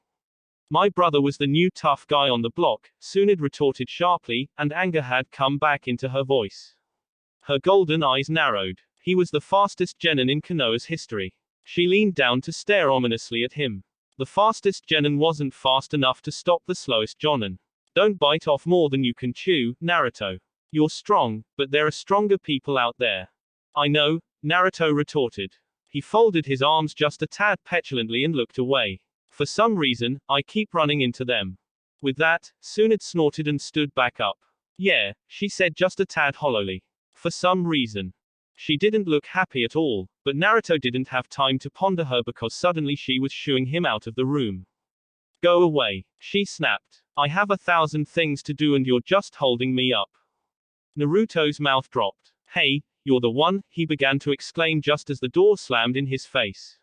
My brother was the new tough guy on the block, Tsunade retorted sharply, and anger had come back into her voice. Her golden eyes narrowed. He was the fastest genin in Konoha's history. She leaned down to stare ominously at him. The fastest genin wasn't fast enough to stop the slowest jonin. Don't bite off more than you can chew, Naruto. You're strong, but there are stronger people out there. I know, Naruto retorted. He folded his arms just a tad petulantly and looked away. For some reason, I keep running into them. With that, Tsunade snorted and stood back up. Yeah, she said just a tad hollowly. For some reason. She didn't look happy at all, but Naruto didn't have time to ponder her because suddenly she was shooing him out of the room. Go away, she snapped. I have 1,000 things to do and you're just holding me up. Naruto's mouth dropped. Hey, you're the one, he began to exclaim just as the door slammed in his face.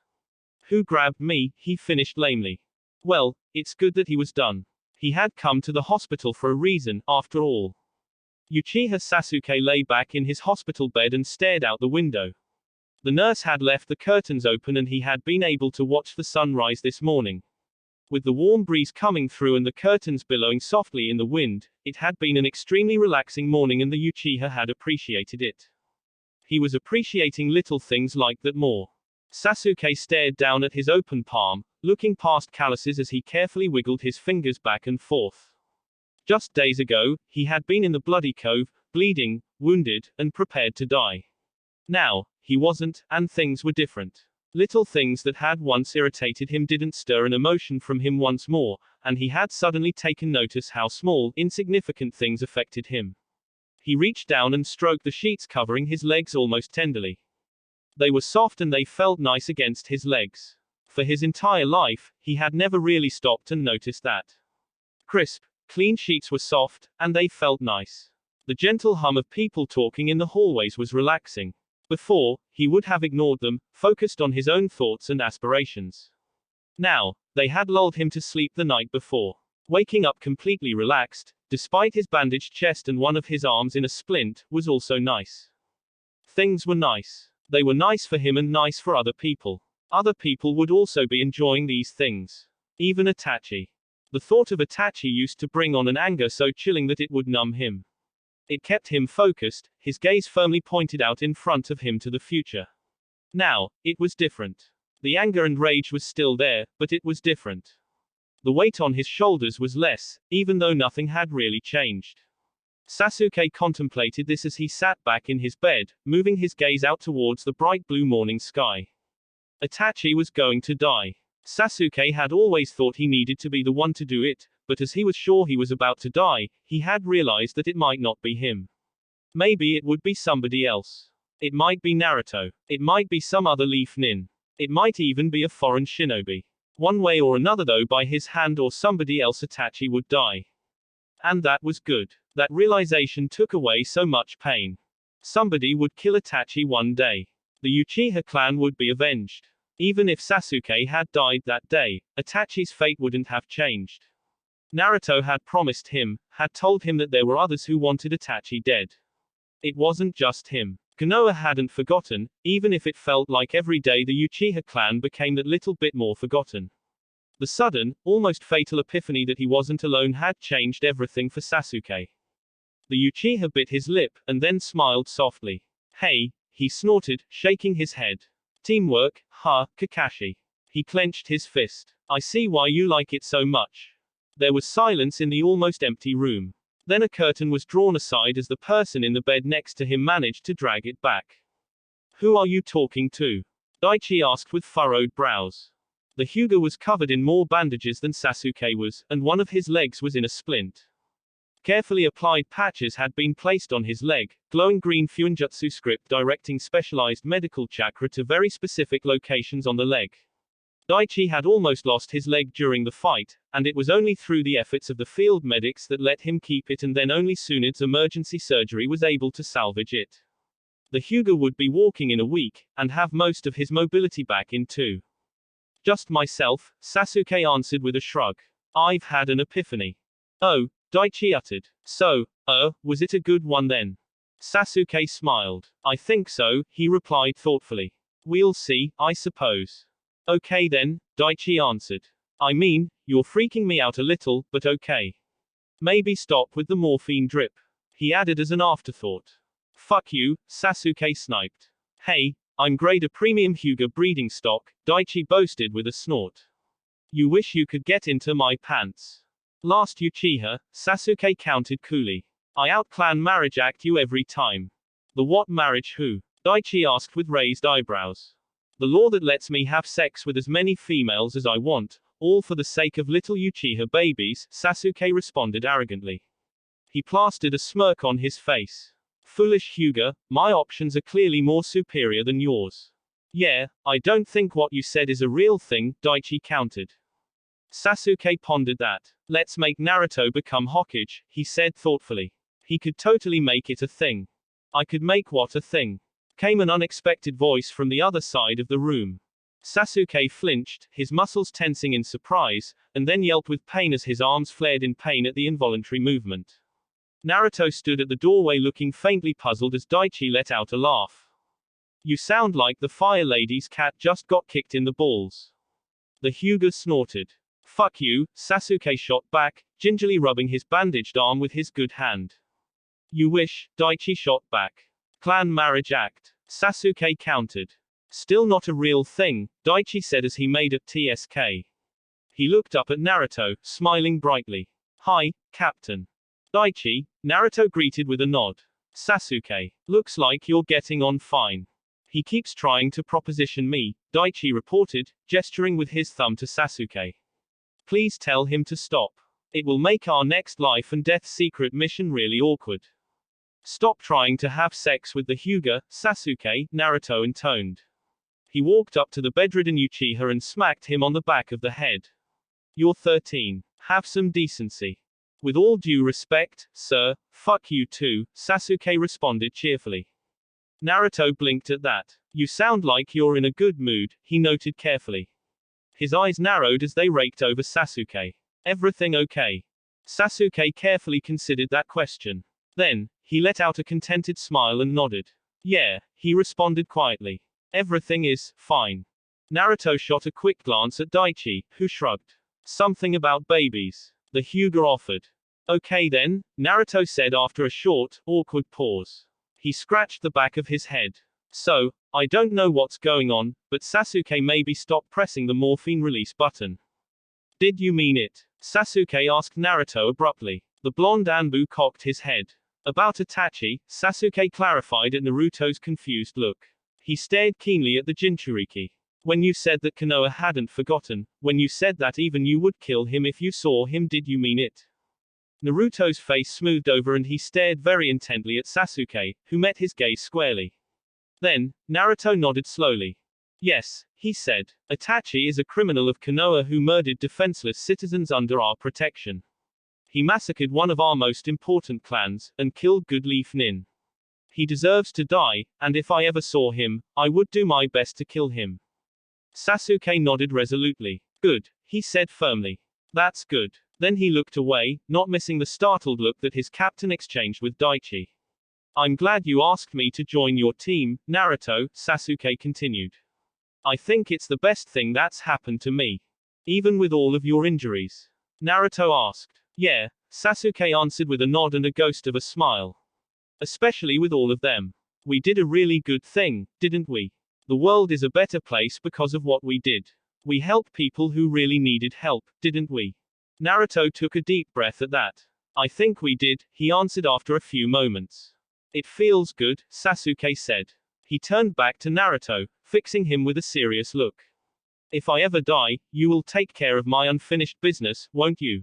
Who grabbed me, he finished lamely. Well, it's good that he was done. He had come to the hospital for a reason, after all. Uchiha Sasuke lay back in his hospital bed and stared out the window. The nurse had left the curtains open and he had been able to watch the sunrise this morning. With the warm breeze coming through and the curtains billowing softly in the wind, it had been an extremely relaxing morning and the Uchiha had appreciated it. He was appreciating little things like that more. Sasuke stared down at his open palm, looking past calluses as he carefully wiggled his fingers back and forth. Just days ago, he had been in the bloody cove, bleeding, wounded, and prepared to die. Now, he wasn't, and things were different. Little things that had once irritated him didn't stir an emotion from him once more, and he had suddenly taken notice how small, insignificant things affected him. He reached down and stroked the sheets covering his legs almost tenderly. They were soft and they felt nice against his legs. For his entire life, he had never really stopped and noticed that. Crisp, clean sheets were soft, and they felt nice. The gentle hum of people talking in the hallways was relaxing. Before, he would have ignored them, focused on his own thoughts and aspirations. Now, they had lulled him to sleep the night before. Waking up completely relaxed, despite his bandaged chest and one of his arms in a splint, was also nice. Things were nice. They were nice for him and nice for other people. Other people would also be enjoying these things. Even Itachi. The thought of Itachi used to bring on an anger so chilling that it would numb him. It kept him focused, his gaze firmly pointed out in front of him to the future. Now, it was different. The anger and rage was still there, but it was different. The weight on his shoulders was less, even though nothing had really changed. Sasuke contemplated this as he sat back in his bed, moving his gaze out towards the bright blue morning sky. Itachi was going to die. Sasuke had always thought he needed to be the one to do it, but as he was sure he was about to die, he had realized that it might not be him. Maybe it would be somebody else. It might be Naruto. It might be some other Leaf Nin. It might even be a foreign shinobi. One way or another though, by his hand or somebody else, Itachi would die. And that was good. That realization took away so much pain. Somebody would kill Itachi one day. The Uchiha clan would be avenged. Even if Sasuke had died that day, Itachi's fate wouldn't have changed. Naruto had promised him, had told him that there were others who wanted Itachi dead. It wasn't just him. Konoha hadn't forgotten, even if it felt like every day the Uchiha clan became that little bit more forgotten. The sudden, almost fatal epiphany that he wasn't alone had changed everything for Sasuke. The Uchiha bit his lip, and then smiled softly. Hey, he snorted, shaking his head. Teamwork, huh, Kakashi. He clenched his fist. I see why you like it so much. There was silence in the almost empty room. Then a curtain was drawn aside as the person in the bed next to him managed to drag it back. Who are you talking to? Daichi asked with furrowed brows. The Hyuga was covered in more bandages than Sasuke was, and one of his legs was in a splint. Carefully applied patches had been placed on his leg, glowing green Fuinjutsu script directing specialized medical chakra to very specific locations on the leg. Daichi had almost lost his leg during the fight, and it was only through the efforts of the field medics that let him keep it, and then only Tsunde's emergency surgery was able to salvage it. The Hyuga would be walking in a week, and have most of his mobility back in 2. Just myself, Sasuke answered with a shrug. I've had an epiphany. Oh, Daichi uttered. So, was it a good one then? Sasuke smiled. I think so, he replied thoughtfully. We'll see, I suppose. Okay then, Daichi answered. I mean, you're freaking me out a little, but okay. Maybe stop with the morphine drip. He added as an afterthought. Fuck you, Sasuke sniped. Hey, I'm grade A premium Hyuga breeding stock, Daichi boasted with a snort. You wish you could get into my pants. Last Uchiha, Sasuke counted coolly. I outclan marriage act you every time. The what marriage who? Daichi asked with raised eyebrows. The law that lets me have sex with as many females as I want, all for the sake of little Uchiha babies, Sasuke responded arrogantly. He plastered a smirk on his face. Foolish Hyuga, my options are clearly more superior than yours. Yeah, I don't think what you said is a real thing, Daichi countered. Sasuke pondered that. Let's make Naruto become Hokage, he said thoughtfully. He could totally make it a thing. I could make what a thing? Came an unexpected voice from the other side of the room. Sasuke flinched, his muscles tensing in surprise, and then yelped with pain as his arms flared in pain at the involuntary movement. Naruto stood at the doorway looking faintly puzzled as Daichi let out a laugh. You sound like the Fire Lady's cat just got kicked in the balls. The Hyuga snorted. Fuck you, Sasuke shot back, gingerly rubbing his bandaged arm with his good hand. You wish, Daichi shot back. Clan marriage act. Sasuke countered. Still not a real thing, Daichi said as he made a TSK. He looked up at Naruto, smiling brightly. Hi, Captain. Daichi, Naruto greeted with a nod. Sasuke. Looks like you're getting on fine. He keeps trying to proposition me, Daichi reported, gesturing with his thumb to Sasuke. Please tell him to stop. It will make our next life and death secret mission really awkward. Stop trying to have sex with the Hyuga, Sasuke, Naruto intoned. He walked up to the bedridden Uchiha and smacked him on the back of the head. You're 13. Have some decency. With all due respect, sir, fuck you too, Sasuke responded cheerfully. Naruto blinked at that. You sound like you're in a good mood, he noted carefully. His eyes narrowed as they raked over Sasuke. Everything okay? Sasuke carefully considered that question. Then, he let out a contented smile and nodded. Yeah, he responded quietly. Everything is fine. Naruto shot a quick glance at Daichi, who shrugged. Something about babies. The Hyuga offered. Okay then, Naruto said after a short, awkward pause. He scratched the back of his head. So, I don't know what's going on, but Sasuke maybe stop pressing the morphine release button. Did you mean it? Sasuke asked Naruto abruptly. The blonde Anbu cocked his head. About Itachi, Sasuke clarified at Naruto's confused look. He stared keenly at the Jinchuriki. When you said that Konoha hadn't forgotten, when you said that even you would kill him if you saw him, did you mean it? Naruto's face smoothed over and he stared very intently at Sasuke, who met his gaze squarely. Then, Naruto nodded slowly. Yes, he said. Itachi is a criminal of Konoha who murdered defenseless citizens under our protection. He massacred one of our most important clans, and killed Good Leaf Nin. He deserves to die, and if I ever saw him, I would do my best to kill him. Sasuke nodded resolutely. Good, he said firmly. That's good. Then he looked away, not missing the startled look that his captain exchanged with Daichi. I'm glad you asked me to join your team, Naruto, Sasuke continued. I think it's the best thing that's happened to me. Even with all of your injuries. Naruto asked. Yeah, Sasuke answered with a nod and a ghost of a smile. Especially with all of them. We did a really good thing, didn't we? The world is a better place because of what we did. We helped people who really needed help, didn't we? Naruto took a deep breath at that. I think we did, he answered after a few moments. It feels good, Sasuke said. He turned back to Naruto, fixing him with a serious look. If I ever die, you will take care of my unfinished business, won't you?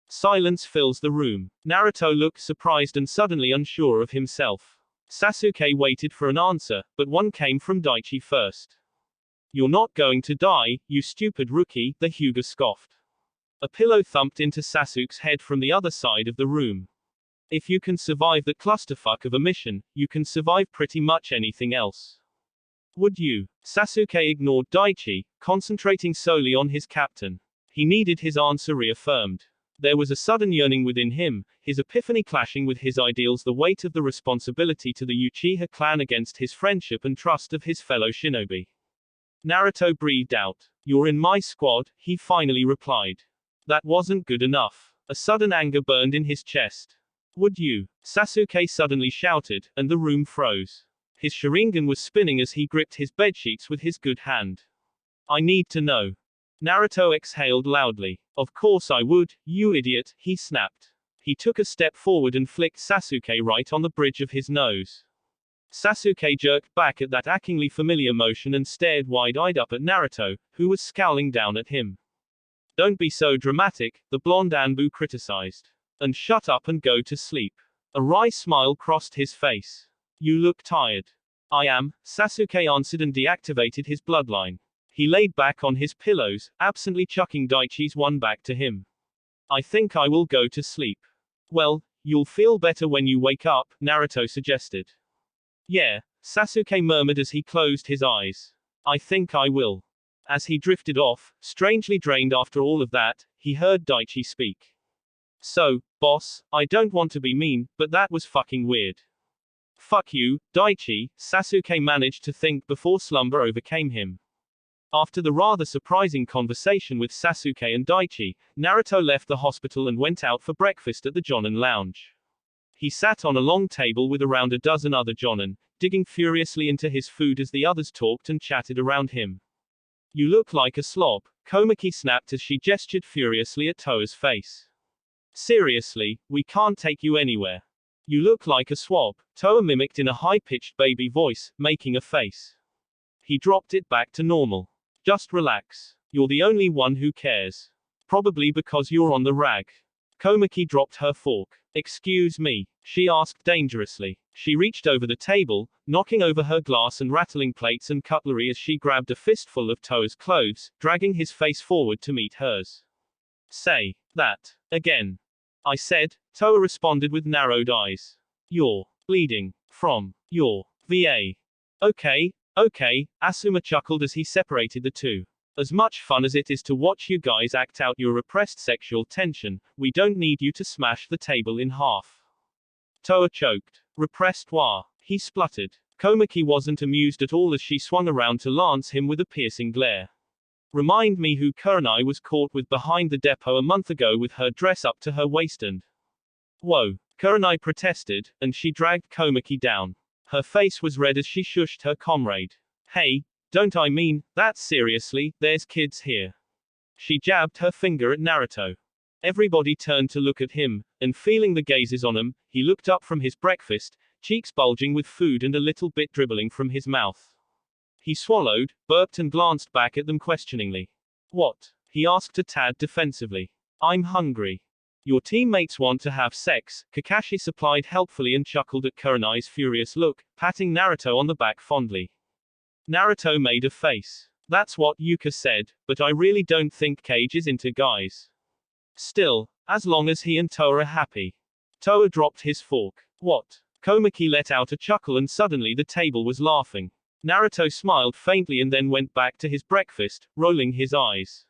Silence fills the room. Naruto looked surprised and suddenly unsure of himself. Sasuke waited for an answer, but one came from Daichi first. You're not going to die, you stupid rookie, the Hyuga scoffed. A pillow thumped into Sasuke's head from the other side of the room. If you can survive the clusterfuck of a mission, you can survive pretty much anything else. Would you? Sasuke ignored Daichi, concentrating solely on his captain. He needed his answer reaffirmed. There was a sudden yearning within him, his epiphany clashing with his ideals, the weight of the responsibility to the Uchiha clan against his friendship and trust of his fellow shinobi. Naruto breathed out. You're in my squad, he finally replied. That wasn't good enough. A sudden anger burned in his chest. Would you? Sasuke suddenly shouted, and the room froze. His Sharingan was spinning as he gripped his bedsheets with his good hand. I need to know. Naruto exhaled loudly. Of course I would, you idiot, he snapped. He took a step forward and flicked Sasuke right on the bridge of his nose. Sasuke jerked back at that achingly familiar motion and stared wide-eyed up at Naruto, who was scowling down at him. Don't be so dramatic, the blonde Anbu criticized. And shut up and go to sleep. A wry smile crossed his face. You look tired. I am, Sasuke answered and deactivated his bloodline. He laid back on his pillows, absently chucking Daichi's one back to him. I think I will go to sleep. Well, you'll feel better when you wake up, Naruto suggested. Yeah, Sasuke murmured as he closed his eyes. I think I will. As he drifted off, strangely drained after all of that, he heard Daichi speak. So, boss, I don't want to be mean, but that was fucking weird. Fuck you, Daichi, Sasuke managed to think before slumber overcame him. After the rather surprising conversation with Sasuke and Daichi, Naruto left the hospital and went out for breakfast at the Jonin lounge. He sat on a long table with around a dozen other Jonin, digging furiously into his food as the others talked and chatted around him. You look like a slob, Komaki snapped as she gestured furiously at Toa's face. Seriously, we can't take you anywhere. You look like a swab, Toa mimicked in a high-pitched baby voice, making a face. He dropped it back to normal. Just relax. You're the only one who cares. Probably because you're on the rag. Komaki dropped her fork. Excuse me, she asked dangerously. She reached over the table, knocking over her glass and rattling plates and cutlery as she grabbed a fistful of Toa's clothes, dragging his face forward to meet hers. Say that again, I said. Toa responded with narrowed eyes. You're bleeding from your VA. Okay, okay, Asuma chuckled as he separated the two. As much fun as it is to watch you guys act out your repressed sexual tension, we don't need you to smash the table in half. Toa choked. Repressed wah, he spluttered. Komaki wasn't amused at all as she swung around to lance him with a piercing glare. Remind me who Kurenai was caught with behind the depot a month ago with her dress up to her waist and... Whoa, Kurenai protested, and she dragged Komaki down. Her face was red as she shushed her comrade. Hey, don't I mean that seriously, there's kids here. She jabbed her finger at Naruto. Everybody turned to look at him, and feeling the gazes on him, he looked up from his breakfast, cheeks bulging with food and a little bit dribbling from his mouth. He swallowed, burped and glanced back at them questioningly. What? He asked a tad defensively. I'm hungry. Your teammates want to have sex, Kakashi supplied helpfully and chuckled at Kurenai's furious look, patting Naruto on the back fondly. Naruto made a face. That's what Yuka said, but I really don't think Kage is into guys. Still, as long as he and Toa are happy. Toa dropped his fork. What? Komaki let out a chuckle and suddenly the table was laughing. Naruto smiled faintly and then went back to his breakfast, rolling his eyes.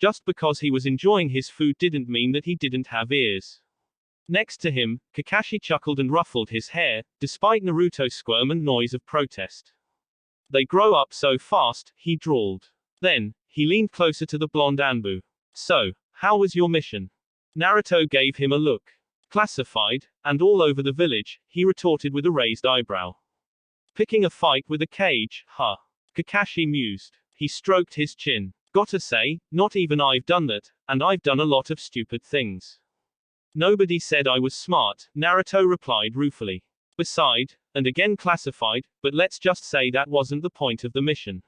Just because he was enjoying his food didn't mean that he didn't have ears. Next to him, Kakashi chuckled and ruffled his hair, despite Naruto's squirm and noise of protest. They grow up so fast, he drawled. Then, he leaned closer to the blonde Anbu. So, how was your mission? Naruto gave him a look. Classified, and all over the village, he retorted with a raised eyebrow. Picking a fight with a Kage, huh? Kakashi mused. He stroked his chin. Gotta say, not even I've done that, and I've done a lot of stupid things. Nobody said I was smart, Naruto replied ruefully. Beside, and again classified, but let's just say that wasn't the point of the mission.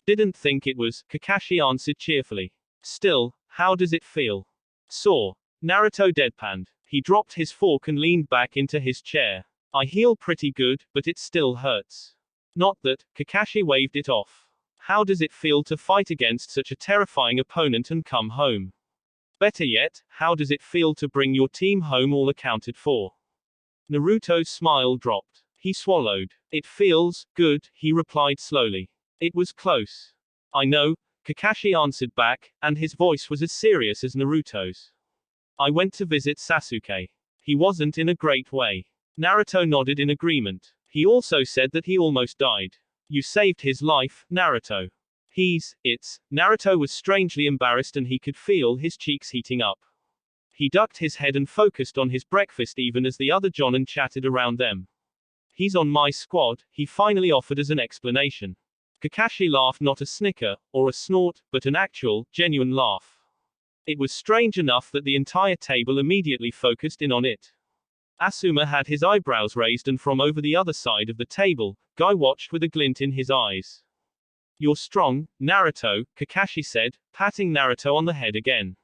Didn't think it was, Kakashi answered cheerfully. Still, how does it feel? Sore. Naruto deadpanned. He dropped his fork and leaned back into his chair. I heal pretty good, but it still hurts. Not that, Kakashi waved it off. How does it feel to fight against such a terrifying opponent and come home? Better yet, how does it feel to bring your team home all accounted for? Naruto's smile dropped. He swallowed. It feels good, he replied slowly. It was close. I know, Kakashi answered back, and his voice was as serious as Naruto's. I went to visit Sasuke. He wasn't in a great way. Naruto nodded in agreement. He also said that he almost died. You saved his life, Naruto. Naruto was strangely embarrassed and he could feel his cheeks heating up. He ducked his head and focused on his breakfast even as the other Jonin chatted around them. He's on my squad, he finally offered as an explanation. Kakashi laughed, not a snicker, or a snort, but an actual, genuine laugh. It was strange enough that the entire table immediately focused in on it. Asuma had his eyebrows raised and from over the other side of the table, Guy watched with a glint in his eyes. You're strong, Naruto, Kakashi said, patting Naruto on the head again.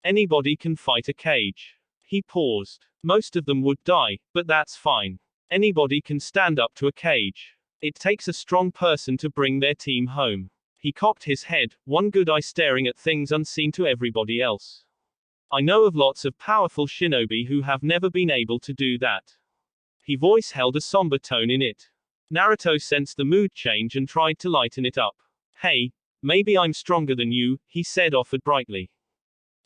Anybody can fight a Kage. He paused. Most of them would die, but that's fine. Anybody can stand up to a Kage. It takes a strong person to bring their team home. He cocked his head, one good eye staring at things unseen to everybody else. I know of lots of powerful shinobi who have never been able to do that. His voice held a somber tone in it. Naruto sensed the mood change and tried to lighten it up. Hey, maybe I'm stronger than you, he said, offered brightly.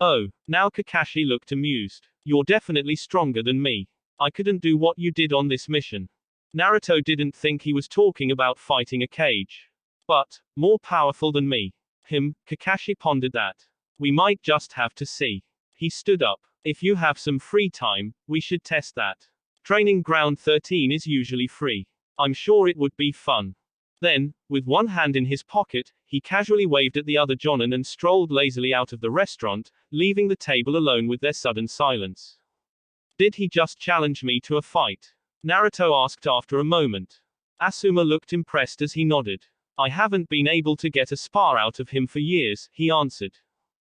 Oh, now Kakashi looked amused. You're definitely stronger than me. I couldn't do what you did on this mission. Naruto didn't think he was talking about fighting a Kage. But, more powerful than me. Kakashi pondered that. We might just have to see. He stood up. If you have some free time, we should test that. Training ground 13 is usually free. I'm sure it would be fun. Then, with one hand in his pocket, he casually waved at the other Jonin and strolled lazily out of the restaurant, leaving the table alone with their sudden silence. Did he just challenge me to a fight? Naruto asked after a moment. Asuma looked impressed as he nodded. I haven't been able to get a spar out of him for years, he answered.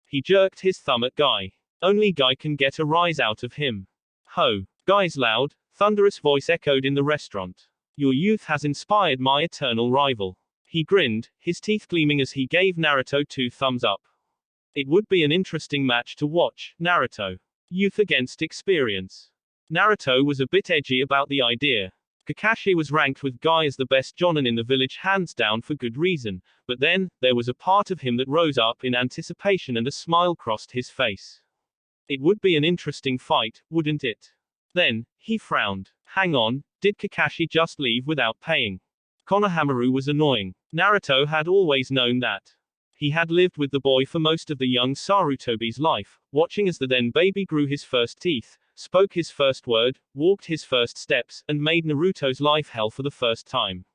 He jerked his thumb at Guy. Only Guy can get a rise out of him. Ho! Guy's loud, thunderous voice echoed in the restaurant. Your youth has inspired my eternal rival. He grinned, his teeth gleaming as he gave Naruto 2 thumbs up. It would be an interesting match to watch, Naruto. Youth against experience. Naruto was a bit edgy about the idea. Kakashi was ranked with Guy as the best jonin in the village hands down for good reason, but then, there was a part of him that rose up in anticipation and a smile crossed his face. It would be an interesting fight, wouldn't it? Then, he frowned. Hang on, did Kakashi just leave without paying? Konohamaru was annoying. Naruto had always known that. He had lived with the boy for most of the young Sarutobi's life, watching as the then baby grew his first teeth, spoke his first word, walked his first steps, and made Naruto's life hell for the first time.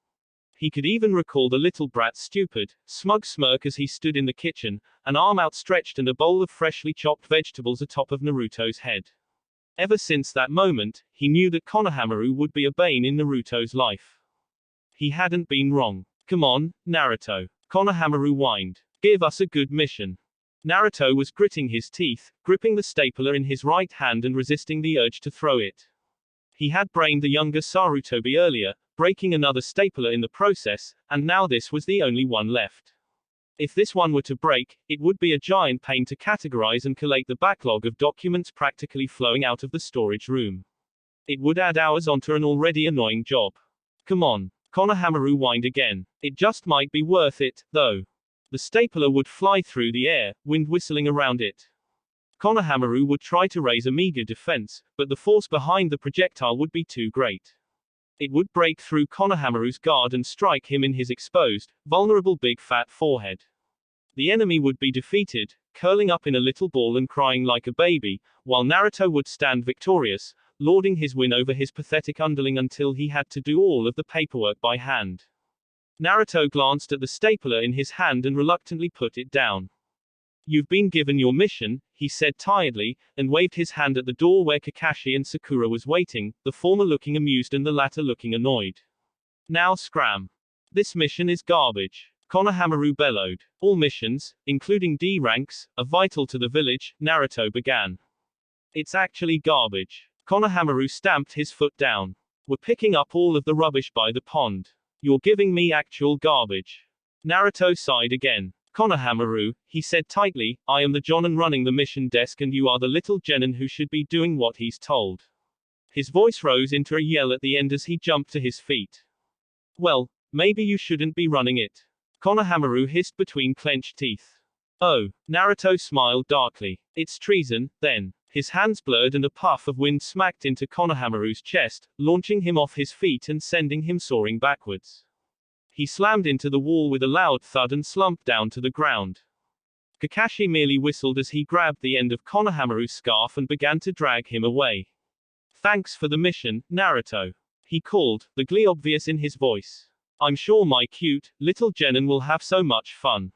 He could even recall the little brat's stupid, smug smirk as he stood in the kitchen, an arm outstretched and a bowl of freshly chopped vegetables atop of Naruto's head. Ever since that moment, he knew that Konohamaru would be a bane in Naruto's life. He hadn't been wrong. Come on, Naruto. Konohamaru whined. Give us a good mission. Naruto was gritting his teeth, gripping the stapler in his right hand and resisting the urge to throw it. He had brained the younger Sarutobi earlier, breaking another stapler in the process, and now this was the only one left. If this one were to break, it would be a giant pain to categorize and collate the backlog of documents practically flowing out of the storage room. It would add hours onto an already annoying job. Come on. Konohamaru whined again. It just might be worth it, though. The stapler would fly through the air, wind whistling around it. Konohamaru would try to raise a meager defense, but the force behind the projectile would be too great. It would break through Konohamaru's guard and strike him in his exposed, vulnerable big fat forehead. The enemy would be defeated, curling up in a little ball and crying like a baby, while Naruto would stand victorious, lording his win over his pathetic underling until he had to do all of the paperwork by hand. Naruto glanced at the stapler in his hand and reluctantly put it down. You've been given your mission, he said tiredly, and waved his hand at the door where Kakashi and Sakura was waiting, the former looking amused and the latter looking annoyed. Now scram. This mission is garbage. Konohamaru bellowed. All missions, including D ranks, are vital to the village, Naruto began. It's actually garbage. Konohamaru stamped his foot down. We're picking up all of the rubbish by the pond. You're giving me actual garbage. Naruto sighed again. Konohamaru, he said tightly, I am the Jonin running the mission desk and you are the little genin who should be doing what he's told. His voice rose into a yell at the end as he jumped to his feet. Well, maybe you shouldn't be running it. Konohamaru hissed between clenched teeth. Oh, Naruto smiled darkly. It's treason, then. His hands blurred and a puff of wind smacked into Konohamaru's chest, launching him off his feet and sending him soaring backwards. He slammed into the wall with a loud thud and slumped down to the ground. Kakashi merely whistled as he grabbed the end of Konohamaru's scarf and began to drag him away. Thanks for the mission, Naruto. He called, the glee obvious in his voice. I'm sure my cute, little genin will have so much fun.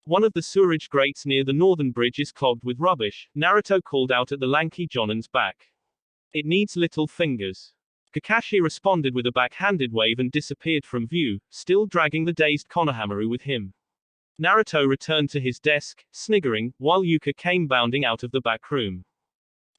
One of the sewerage grates near the northern bridge is clogged with rubbish, Naruto called out at the lanky Jonin's back. It needs little fingers. Kakashi responded with a backhanded wave and disappeared from view, still dragging the dazed Konohamaru with him. Naruto returned to his desk, sniggering, while Yuka came bounding out of the back room.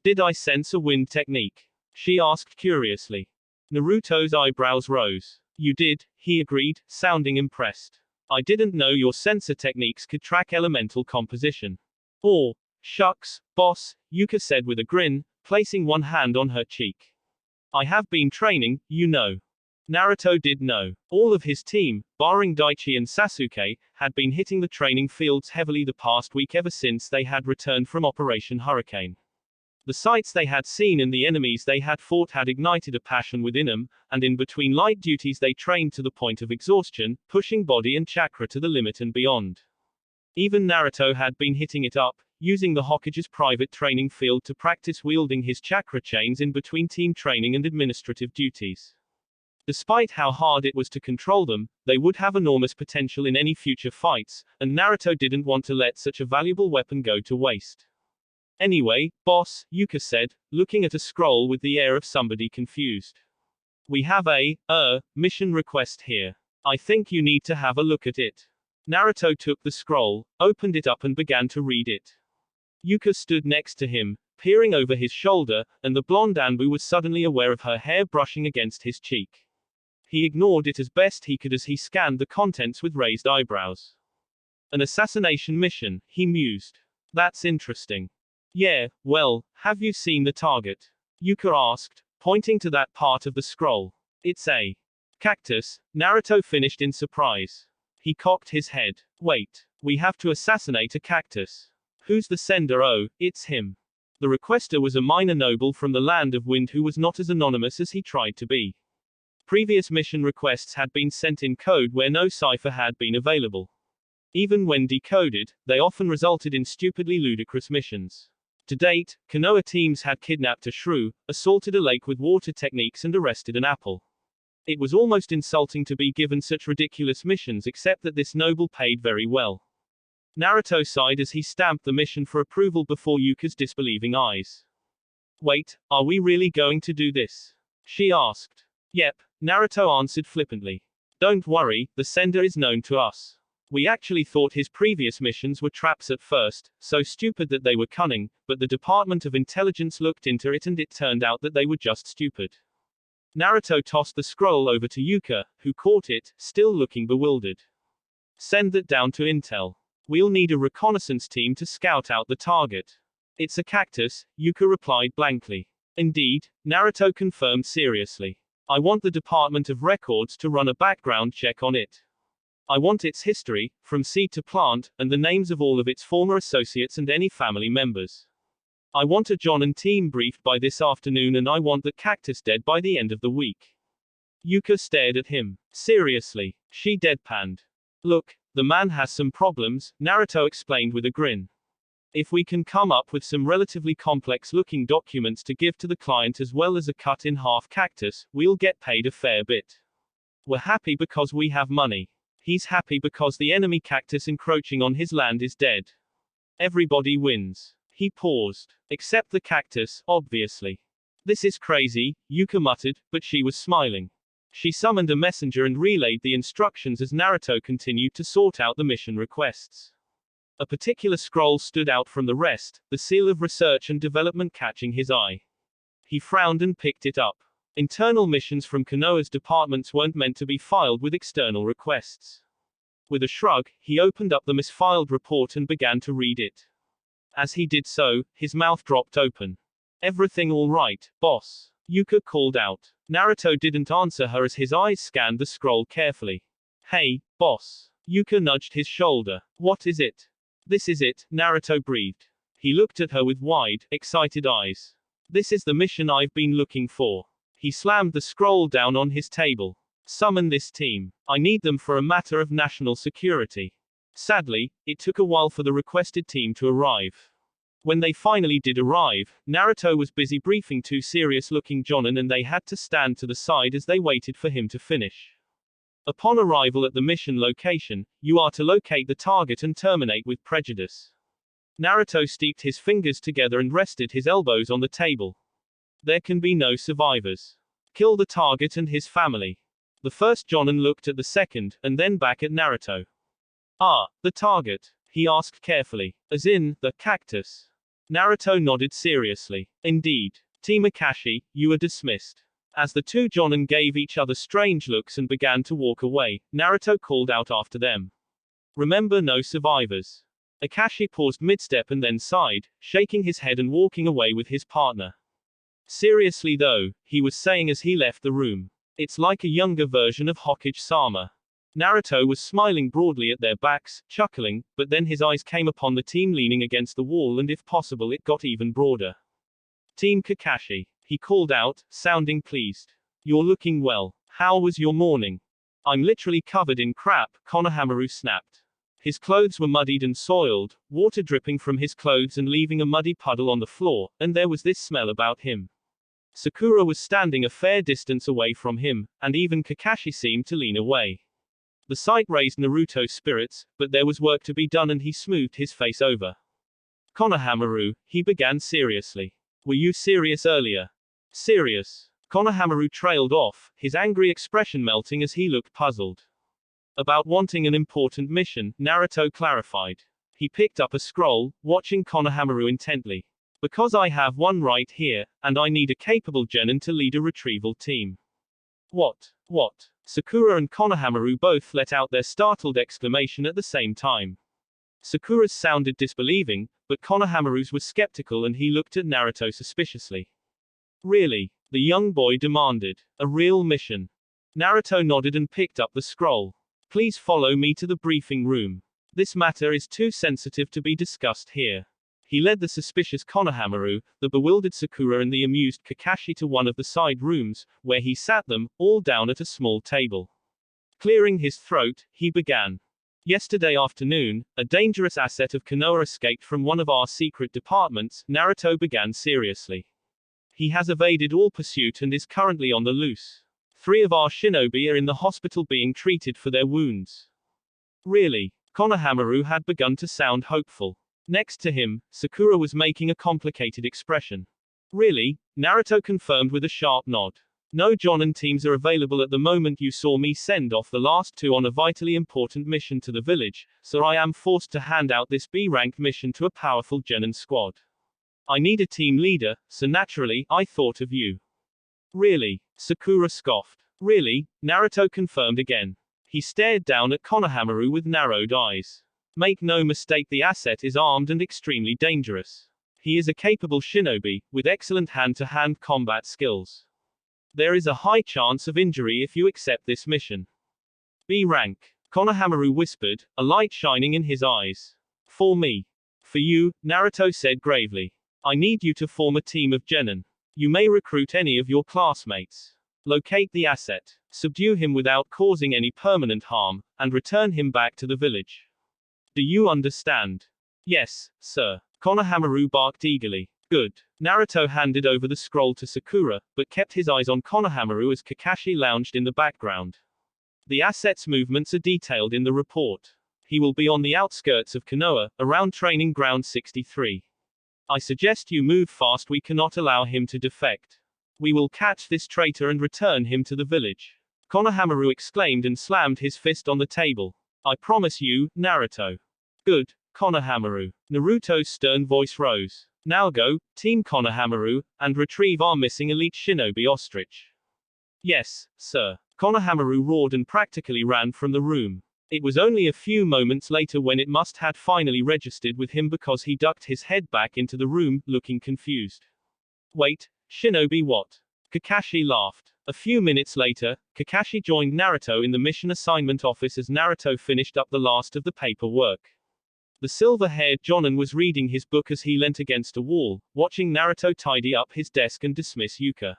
Did I sense a wind technique? She asked curiously. Naruto's eyebrows rose. You did, he agreed, sounding impressed. I didn't know your sensor techniques could track elemental composition. Oh, shucks, boss, Yuka said with a grin, placing one hand on her cheek. I have been training, you know. Naruto did know. All of his team, barring Daichi and Sasuke, had been hitting the training fields heavily the past week ever since they had returned from Operation Hurricane. The sights they had seen and the enemies they had fought had ignited a passion within them, and in between light duties they trained to the point of exhaustion, pushing body and chakra to the limit and beyond. Even Naruto had been hitting it up, using the Hokage's private training field to practice wielding his chakra chains in between team training and administrative duties. Despite how hard it was to control them, they would have enormous potential in any future fights, and Naruto didn't want to let such a valuable weapon go to waste. Anyway, boss, Yuka said, looking at a scroll with the air of somebody confused. We have a mission request here. I think you need to have a look at it. Naruto took the scroll, opened it up and began to read it. Yuka stood next to him, peering over his shoulder, and the blonde Anbu was suddenly aware of her hair brushing against his cheek. He ignored it as best he could as he scanned the contents with raised eyebrows. An assassination mission, he mused. That's interesting. Yeah, well, have you seen the target? Yuka asked, pointing to that part of the scroll. It's a cactus, Naruto finished in surprise. He cocked his head. Wait, we have to assassinate a cactus. Who's the sender? Oh, it's him. The requester was a minor noble from the land of wind who was not as anonymous as he tried to be. Previous mission requests had been sent in code where no cipher had been available. Even when decoded, they often resulted in stupidly ludicrous missions. To date, Konoha teams had kidnapped a shrew, assaulted a lake with water techniques and arrested an apple. It was almost insulting to be given such ridiculous missions except that this noble paid very well. Naruto sighed as he stamped the mission for approval before Yuka's disbelieving eyes. Wait, are we really going to do this? She asked. Yep, Naruto answered flippantly. Don't worry, the sender is known to us. We actually thought his previous missions were traps at first, so stupid that they were cunning, but the Department of Intelligence looked into it and it turned out that they were just stupid. Naruto tossed the scroll over to Yuka, who caught it, still looking bewildered. Send that down to Intel. We'll need a reconnaissance team to scout out the target. It's a cactus, Yuka replied blankly. Indeed, Naruto confirmed seriously. I want the Department of Records to run a background check on it. I want its history, from seed to plant, and the names of all of its former associates and any family members. I want a Jonin team briefed by this afternoon and I want the cactus dead by the end of the week. Yuka stared at him. Seriously, she deadpanned. Look, the man has some problems, Naruto explained with a grin. If we can come up with some relatively complex-looking documents to give to the client as well as a cut-in-half cactus, we'll get paid a fair bit. We're happy because we have money. He's happy because the enemy cactus encroaching on his land is dead. Everybody wins. He paused. Except the cactus, obviously. This is crazy, Yuka muttered, but she was smiling. She summoned a messenger and relayed the instructions as Naruto continued to sort out the mission requests. A particular scroll stood out from the rest, the seal of research and development catching his eye. He frowned and picked it up. Internal missions from Konoha's departments weren't meant to be filed with external requests. With a shrug, he opened up the misfiled report and began to read it. As he did so, his mouth dropped open. Everything all right, boss? Yuka called out. Naruto didn't answer her as his eyes scanned the scroll carefully. Hey, boss. Yuka nudged his shoulder. What is it? This is it, Naruto breathed. He looked at her with wide, excited eyes. This is the mission I've been looking for. He slammed the scroll down on his table. Summon this team. I need them for a matter of national security. Sadly, it took a while for the requested team to arrive. When they finally did arrive, Naruto was busy briefing two serious-looking Jonin and they had to stand to the side as they waited for him to finish. Upon arrival at the mission location, you are to locate the target and terminate with prejudice. Naruto steeped his fingers together and rested his elbows on the table. There can be no survivors. Kill the target and his family. The first Jonin looked at the second, and then back at Naruto. Ah, the target? He asked carefully. As in, the cactus. Naruto nodded seriously. Indeed. Team Akashi, you are dismissed. As the two Jonin gave each other strange looks and began to walk away, Naruto called out after them. Remember, no survivors. Akashi paused mid-step and then sighed, shaking his head and walking away with his partner. Seriously though, he was saying as he left the room. It's like a younger version of Hokage-sama. Naruto was smiling broadly at their backs, chuckling, but then his eyes came upon the team leaning against the wall and if possible it got even broader. Team Kakashi. He called out, sounding pleased. You're looking well. How was your morning? I'm literally covered in crap, Konohamaru snapped. His clothes were muddied and soiled, water dripping from his clothes and leaving a muddy puddle on the floor, and there was this smell about him. Sakura was standing a fair distance away from him, and even Kakashi seemed to lean away. The sight raised Naruto's spirits, but there was work to be done and he smoothed his face over. Konohamaru, he began seriously. Were you serious earlier? Serious. Konohamaru trailed off, his angry expression melting as he looked puzzled. About wanting an important mission, Naruto clarified. He picked up a scroll, watching Konohamaru intently. Because I have one right here, and I need a capable genin to lead a retrieval team. What? What? Sakura and Konohamaru both let out their startled exclamation at the same time. Sakura's sounded disbelieving, but Konohamaru's was skeptical and he looked at Naruto suspiciously. Really? The young boy demanded. A real mission? Naruto nodded and picked up the scroll. Please follow me to the briefing room. This matter is too sensitive to be discussed here. He led the suspicious Konohamaru, the bewildered Sakura and the amused Kakashi to one of the side rooms, where he sat them, all down at a small table. Clearing his throat, he began. Yesterday afternoon, a dangerous asset of Konoha escaped from one of our secret departments, Naruto began seriously. He has evaded all pursuit and is currently on the loose. 3 of our shinobi are in the hospital being treated for their wounds. Really? Konohamaru had begun to sound hopeful. Next to him, Sakura was making a complicated expression. Really? Naruto confirmed with a sharp nod. No Jonin teams are available at the moment. You saw me send off the last 2 on a vitally important mission to the village, so I am forced to hand out this B-rank mission to a powerful Genin squad. I need a team leader, so naturally, I thought of you. Really? Sakura scoffed. Really? Naruto confirmed again. He stared down at Konohamaru with narrowed eyes. Make no mistake, the asset is armed and extremely dangerous. He is a capable shinobi, with excellent hand-to-hand combat skills. There is a high chance of injury if you accept this mission. B rank. Konohamaru whispered, a light shining in his eyes. For me. For you, Naruto said gravely. I need you to form a team of genin. You may recruit any of your classmates. Locate the asset, subdue him without causing any permanent harm, and return him back to the village. Do you understand? Yes, sir. Konohamaru barked eagerly. Good. Naruto handed over the scroll to Sakura, but kept his eyes on Konohamaru as Kakashi lounged in the background. The asset's movements are detailed in the report. He will be on the outskirts of Konoha, around training ground 63. I suggest you move fast. We cannot allow him to defect. We will catch this traitor and return him to the village. Konohamaru exclaimed and slammed his fist on the table. I promise you, Naruto. Good, Konohamaru. Naruto's stern voice rose. Now go, Team Konohamaru, and retrieve our missing elite shinobi ostrich. Yes, sir. Konohamaru roared and practically ran from the room. It was only a few moments later when it must had finally registered with him because he ducked his head back into the room, looking confused. Wait, shinobi what? Kakashi laughed. A few minutes later, Kakashi joined Naruto in the mission assignment office as Naruto finished up the last of the paperwork. The silver-haired Jonin was reading his book as he leant against a wall, watching Naruto tidy up his desk and dismiss Yuka.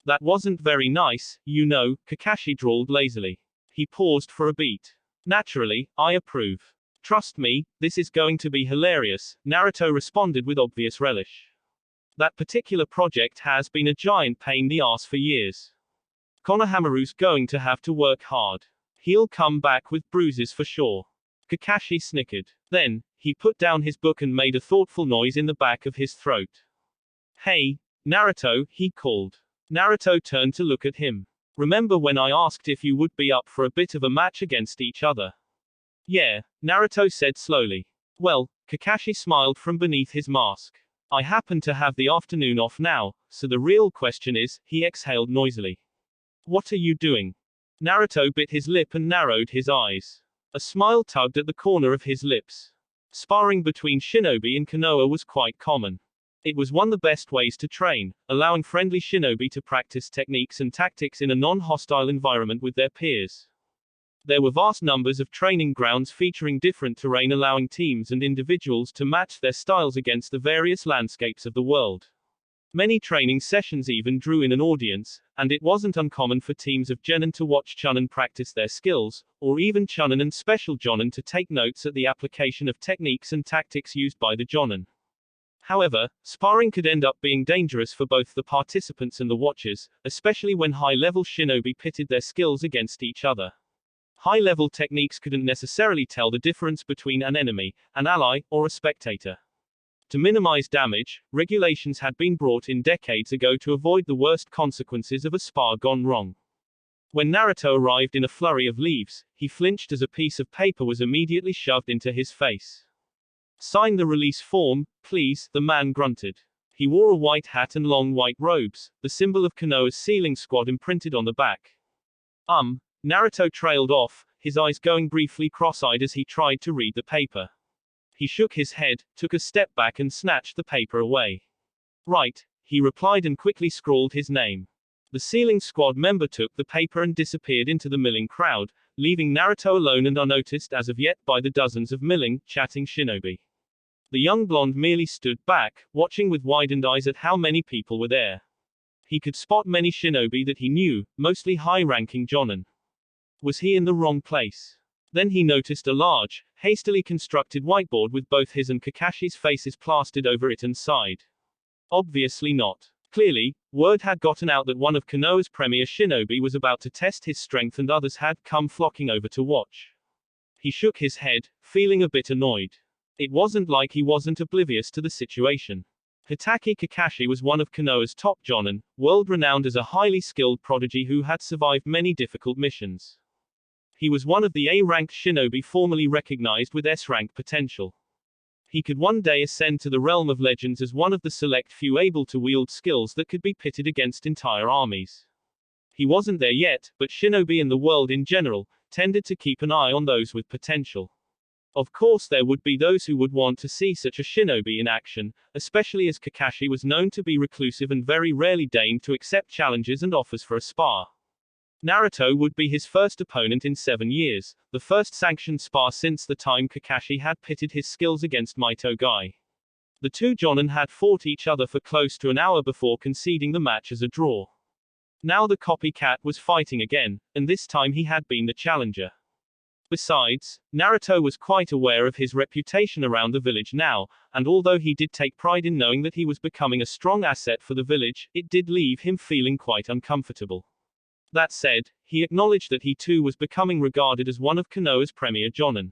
That wasn't very nice, you know, Kakashi drawled lazily. He paused for a beat. Naturally, I approve. Trust me, this is going to be hilarious, Naruto responded with obvious relish. That particular project has been a giant pain in the ass for years. Konohamaru's going to have to work hard. He'll come back with bruises for sure. Kakashi snickered. Then, he put down his book and made a thoughtful noise in the back of his throat. Hey, Naruto, he called. Naruto turned to look at him. Remember when I asked if you would be up for a bit of a match against each other? Yeah, Naruto said slowly. Well, Kakashi smiled from beneath his mask. I happen to have the afternoon off now, so the real question is, he exhaled noisily. What are you doing? Naruto bit his lip and narrowed his eyes. A smile tugged at the corner of his lips. Sparring between shinobi and Konoha was quite common. It was one of the best ways to train, allowing friendly shinobi to practice techniques and tactics in a non-hostile environment with their peers. There were vast numbers of training grounds featuring different terrain, allowing teams and individuals to match their styles against the various landscapes of the world. Many training sessions even drew in an audience, and it wasn't uncommon for teams of Genin to watch Chunin practice their skills, or even Chunin and special Jonin to take notes at the application of techniques and tactics used by the Jonin. However, sparring could end up being dangerous for both the participants and the watchers, especially when high-level shinobi pitted their skills against each other. High-level techniques couldn't necessarily tell the difference between an enemy, an ally, or a spectator. To minimize damage, regulations had been brought in decades ago to avoid the worst consequences of a spar gone wrong. When Naruto arrived in a flurry of leaves, he flinched as a piece of paper was immediately shoved into his face. Sign the release form, please, the man grunted. He wore a white hat and long white robes, the symbol of Konoha's sealing squad imprinted on the back. Naruto trailed off, his eyes going briefly cross-eyed as he tried to read the paper. He shook his head, took a step back and snatched the paper away. Right, he replied and quickly scrawled his name. The sealing squad member took the paper and disappeared into the milling crowd, leaving Naruto alone and unnoticed as of yet by the dozens of milling, chatting shinobi. The young blonde merely stood back, watching with widened eyes at how many people were there. He could spot many shinobi that he knew, mostly high-ranking jonin. Was he in the wrong place? Then he noticed a large, hastily constructed whiteboard with both his and Kakashi's faces plastered over it and sighed. Obviously not. Clearly, word had gotten out that one of Konoha's premier shinobi was about to test his strength and others had come flocking over to watch. He shook his head, feeling a bit annoyed. It wasn't like he wasn't oblivious to the situation. Hitaki Kakashi was one of Konoha's top jonin, world-renowned as a highly skilled prodigy who had survived many difficult missions. He was one of the A-rank shinobi formerly recognized with S-rank potential. He could one day ascend to the realm of legends as one of the select few able to wield skills that could be pitted against entire armies. He wasn't there yet, but shinobi and the world in general tended to keep an eye on those with potential. Of course there would be those who would want to see such a shinobi in action, especially as Kakashi was known to be reclusive and very rarely deigned to accept challenges and offers for a spar. Naruto would be his first opponent in 7 years, the first sanctioned spar since the time Kakashi had pitted his skills against Maito Gai. The two jonin had fought each other for close to an hour before conceding the match as a draw. Now the copycat was fighting again, and this time he had been the challenger. Besides, Naruto was quite aware of his reputation around the village now, and although he did take pride in knowing that he was becoming a strong asset for the village, it did leave him feeling quite uncomfortable. That said, he acknowledged that he too was becoming regarded as one of Konoha's premier jonin.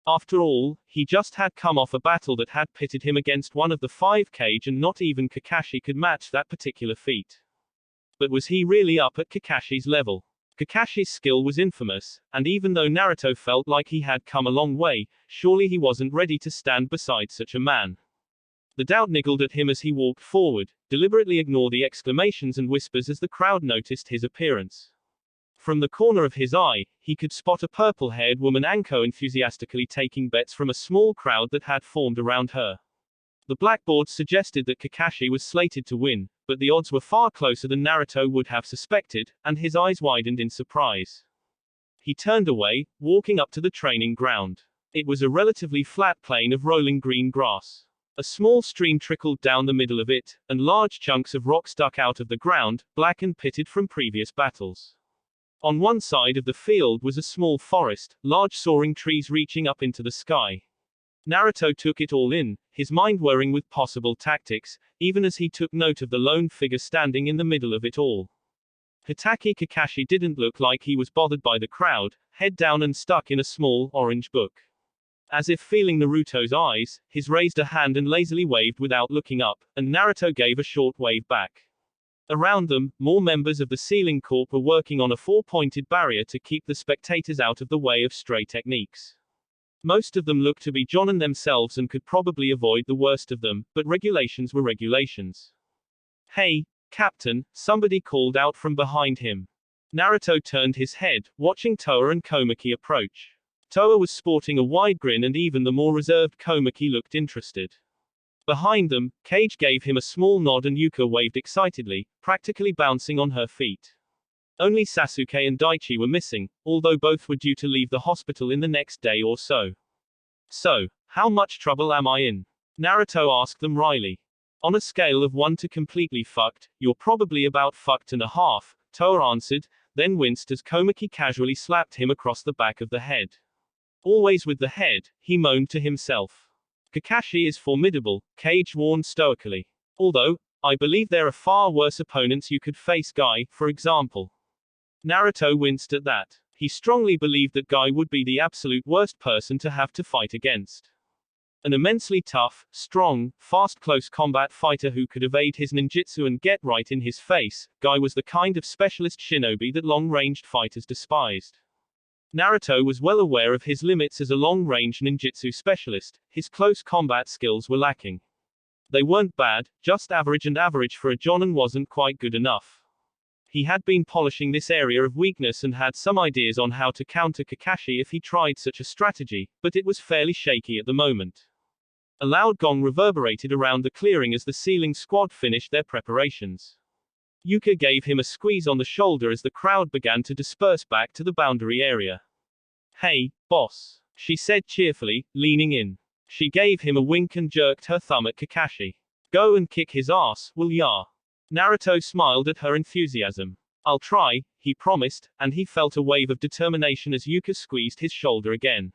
After all, he just had come off a battle that had pitted him against one of the 5 Kage and not even Kakashi could match that particular feat. But was he really up at Kakashi's level? Kakashi's skill was infamous, and even though Naruto felt like he had come a long way, surely he wasn't ready to stand beside such a man. The doubt niggled at him as he walked forward, deliberately ignored the exclamations and whispers as the crowd noticed his appearance. From the corner of his eye, he could spot a purple-haired woman Anko enthusiastically taking bets from a small crowd that had formed around her. The blackboard suggested that Kakashi was slated to win, but the odds were far closer than Naruto would have suspected, and his eyes widened in surprise. He turned away, walking up to the training ground. It was a relatively flat plain of rolling green grass. A small stream trickled down the middle of it, and large chunks of rock stuck out of the ground, black and pitted from previous battles. On one side of the field was a small forest, large soaring trees reaching up into the sky. Naruto took it all in, his mind whirring with possible tactics, even as he took note of the lone figure standing in the middle of it all. Hitaki Kakashi didn't look like he was bothered by the crowd, head down and stuck in a small, orange book. As if feeling Naruto's eyes, his raised a hand and lazily waved without looking up, and Naruto gave a short wave back. Around them, more members of the Sealing Corp were working on a 4-pointed barrier to keep the spectators out of the way of stray techniques. Most of them looked to be jonin themselves and could probably avoid the worst of them, but regulations were regulations. "Hey, Captain," somebody called out from behind him. Naruto turned his head, watching Toa and Komaki approach. Toa was sporting a wide grin and even the more reserved Komaki looked interested. Behind them, Kage gave him a small nod and Yuka waved excitedly, practically bouncing on her feet. Only Sasuke and Daichi were missing, although both were due to leave the hospital in the next day or so. "So, how much trouble am I in?" Naruto asked them wryly. "On a scale of 1 to completely fucked, you're probably about fucked and a half," Toa answered, then winced as Komaki casually slapped him across the back of the head. "Always with the head," he moaned to himself. "Kakashi is formidable," Kage warned stoically. "Although, I believe there are far worse opponents you could face, Guy, for example." Naruto winced at that. He strongly believed that Guy would be the absolute worst person to have to fight against. An immensely tough, strong, fast close combat fighter who could evade his ninjutsu and get right in his face, Guy was the kind of specialist shinobi that long-ranged fighters despised. Naruto was well aware of his limits as a long-range ninjutsu specialist, his close combat skills were lacking. They weren't bad, just average, and average for a Jonin wasn't quite good enough. He had been polishing this area of weakness and had some ideas on how to counter Kakashi if he tried such a strategy, but it was fairly shaky at the moment. A loud gong reverberated around the clearing as the sealing squad finished their preparations. Yuka gave him a squeeze on the shoulder as the crowd began to disperse back to the boundary area. "Hey, boss," she said cheerfully, leaning in. She gave him a wink and jerked her thumb at Kakashi. "Go and kick his ass, will ya?" Naruto smiled at her enthusiasm. "I'll try," he promised, and he felt a wave of determination as Yuka squeezed his shoulder again.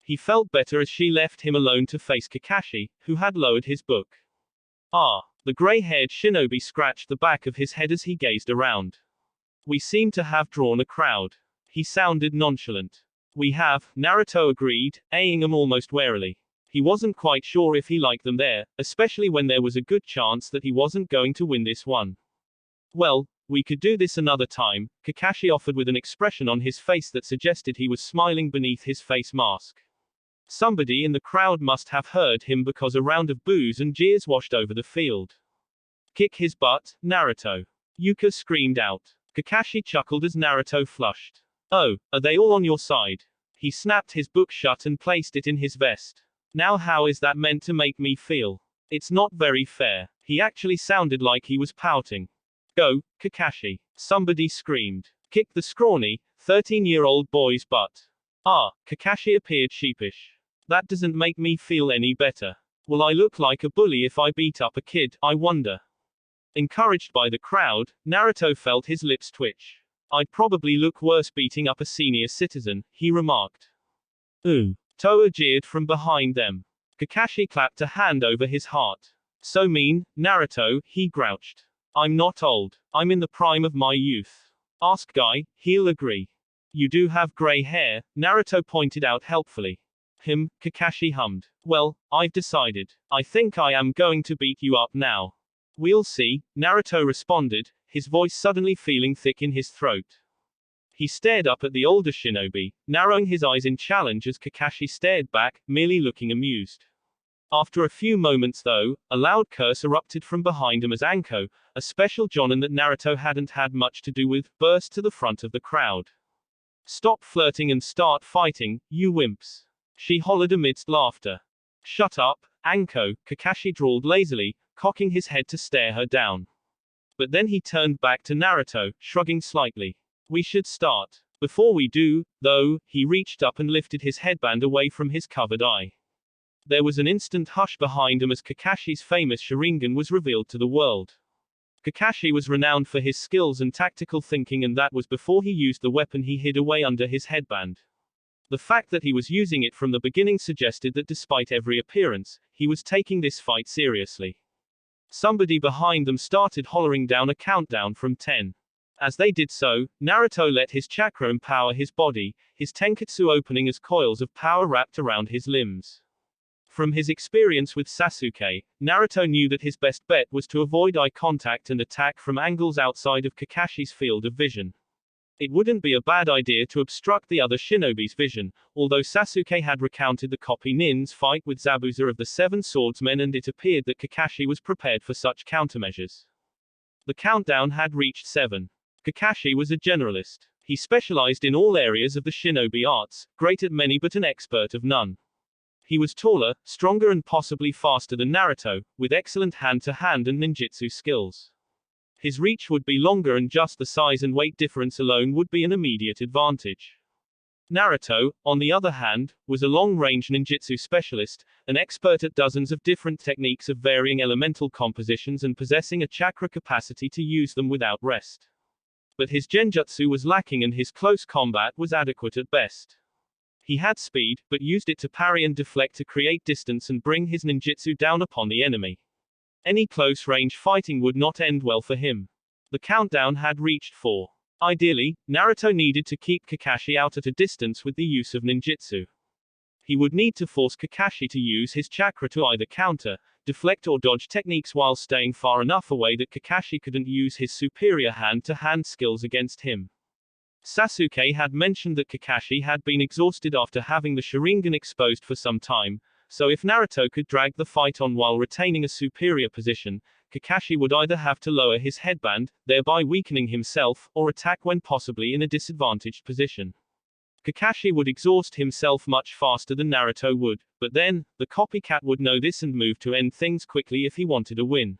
He felt better as she left him alone to face Kakashi, who had lowered his book. "Ah." The gray-haired shinobi scratched the back of his head as he gazed around. "We seem to have drawn a crowd." He sounded nonchalant. "We have," Naruto agreed, eyeing them almost warily. He wasn't quite sure if he liked them there, especially when there was a good chance that he wasn't going to win this one. "Well, we could do this another time," Kakashi offered with an expression on his face that suggested he was smiling beneath his face mask. Somebody in the crowd must have heard him because a round of boos and jeers washed over the field. "Kick his butt, Naruto!" Yuka screamed out. Kakashi chuckled as Naruto flushed. "Oh, are they all on your side?" He snapped his book shut and placed it in his vest. "Now how is that meant to make me feel? It's not very fair." He actually sounded like he was pouting. "Go, Kakashi!" Somebody screamed. "Kick the scrawny, 13-year-old boy's butt." Ah, Kakashi appeared sheepish. "That doesn't make me feel any better. Will I look like a bully if I beat up a kid, I wonder?" Encouraged by the crowd, Naruto felt his lips twitch. "I'd probably look worse beating up a senior citizen," he remarked. "Ooh." Toa jeered from behind them. Kakashi clapped a hand over his heart. "So mean, Naruto," he grouched. "I'm not old. I'm in the prime of my youth. Ask Guy, he'll agree." "You do have gray hair," Naruto pointed out helpfully. Kakashi hummed. "Well, I've decided. I think I am going to beat you up now." "We'll see," Naruto responded, his voice suddenly feeling thick in his throat. He stared up at the older shinobi, narrowing his eyes in challenge as Kakashi stared back, merely looking amused. After a few moments though, a loud curse erupted from behind him as Anko, a special jonin that Naruto hadn't had much to do with, burst to the front of the crowd. "Stop flirting and start fighting, you wimps!" she hollered amidst laughter. "Shut up, Anko," Kakashi drawled lazily, cocking his head to stare her down. But then he turned back to Naruto, shrugging slightly. "We should start. Before we do, though," he reached up and lifted his headband away from his covered eye. There was an instant hush behind him as Kakashi's famous Sharingan was revealed to the world. Kakashi was renowned for his skills and tactical thinking, and that was before he used the weapon he hid away under his headband. The fact that he was using it from the beginning suggested that despite every appearance, he was taking this fight seriously. Somebody behind them started hollering down a countdown from 10. As they did so, Naruto let his chakra empower his body, his tenketsu opening as coils of power wrapped around his limbs. From his experience with Sasuke, Naruto knew that his best bet was to avoid eye contact and attack from angles outside of Kakashi's field of vision. It wouldn't be a bad idea to obstruct the other shinobi's vision, although Sasuke had recounted the copy Nin's fight with Zabuza of the Seven Swordsmen, and it appeared that Kakashi was prepared for such countermeasures. The countdown had reached 7. Kakashi was a generalist. He specialized in all areas of the shinobi arts, great at many but an expert of none. He was taller, stronger and possibly faster than Naruto, with excellent hand-to-hand and ninjutsu skills. His reach would be longer, and just the size and weight difference alone would be an immediate advantage. Naruto, on the other hand, was a long-range ninjutsu specialist, an expert at dozens of different techniques of varying elemental compositions and possessing a chakra capacity to use them without rest. But his genjutsu was lacking and his close combat was adequate at best. He had speed, but used it to parry and deflect to create distance and bring his ninjutsu down upon the enemy. Any close-range fighting would not end well for him. The countdown had reached 4. Ideally, Naruto needed to keep Kakashi out at a distance with the use of ninjutsu. He would need to force Kakashi to use his chakra to either counter, deflect or dodge techniques while staying far enough away that Kakashi couldn't use his superior hand-to-hand skills against him. Sasuke had mentioned that Kakashi had been exhausted after having the Sharingan exposed for some time, so if Naruto could drag the fight on while retaining a superior position, Kakashi would either have to lower his headband, thereby weakening himself, or attack when possibly in a disadvantaged position. Kakashi would exhaust himself much faster than Naruto would, but then, the copycat would know this and move to end things quickly if he wanted a win.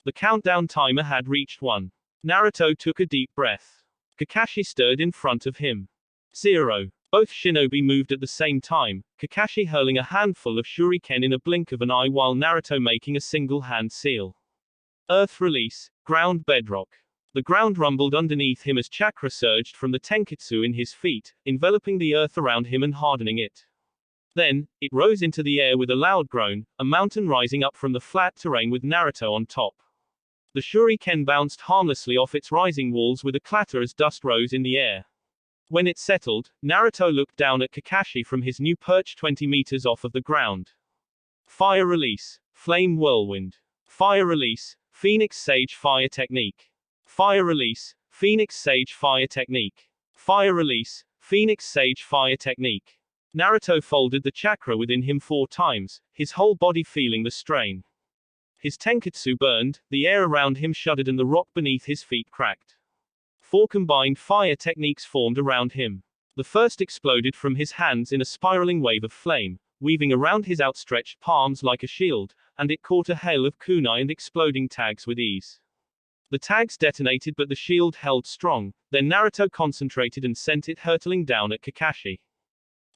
The countdown timer had reached 1. Naruto took a deep breath. Kakashi stirred in front of him. 0. Both shinobi moved at the same time, Kakashi hurling a handful of shuriken in a blink of an eye while Naruto making a single hand seal. Earth release, ground bedrock. The ground rumbled underneath him as chakra surged from the tenketsu in his feet, enveloping the earth around him and hardening it. Then, it rose into the air with a loud groan, a mountain rising up from the flat terrain with Naruto on top. The shuriken bounced harmlessly off its rising walls with a clatter as dust rose in the air. When it settled, Naruto looked down at Kakashi from his new perch 20 meters off of the ground. Fire release, flame whirlwind. Fire release, Phoenix Sage Fire Technique. Fire release, Phoenix Sage Fire Technique. Fire release, Phoenix Sage Fire Technique. Naruto folded the chakra within him 4 times, his whole body feeling the strain. His tenketsu burned, the air around him shuddered and the rock beneath his feet cracked. 4 combined fire techniques formed around him. The first exploded from his hands in a spiraling wave of flame, weaving around his outstretched palms like a shield, and it caught a hail of kunai and exploding tags with ease. The tags detonated but the shield held strong, then Naruto concentrated and sent it hurtling down at Kakashi.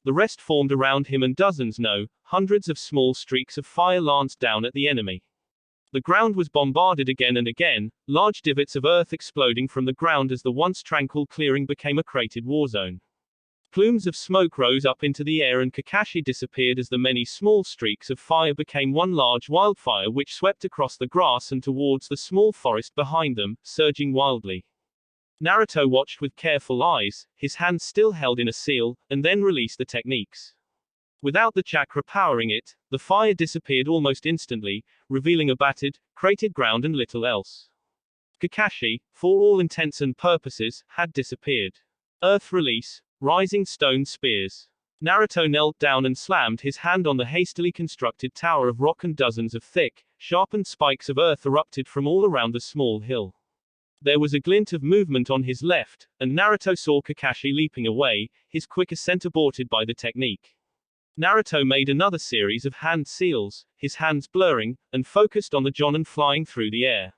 The rest formed around him and dozens, no, hundreds of small streaks of fire lanced down at the enemy. The ground was bombarded again and again, large divots of earth exploding from the ground as the once tranquil clearing became a crated war zone. Plumes of smoke rose up into the air and Kakashi disappeared as the many small streaks of fire became one large wildfire which swept across the grass and towards the small forest behind them, surging wildly. Naruto watched with careful eyes, his hands still held in a seal, and then released the techniques. Without the chakra powering it, the fire disappeared almost instantly, revealing a battered, crated ground and little else. Kakashi, for all intents and purposes, had disappeared. Earth release, rising stone spears. Naruto knelt down and slammed his hand on the hastily constructed tower of rock and dozens of thick, sharpened spikes of earth erupted from all around the small hill. There was a glint of movement on his left, and Naruto saw Kakashi leaping away, his quick ascent aborted by the technique. Naruto made another series of hand seals, his hands blurring, and focused on the Jonin flying through the air.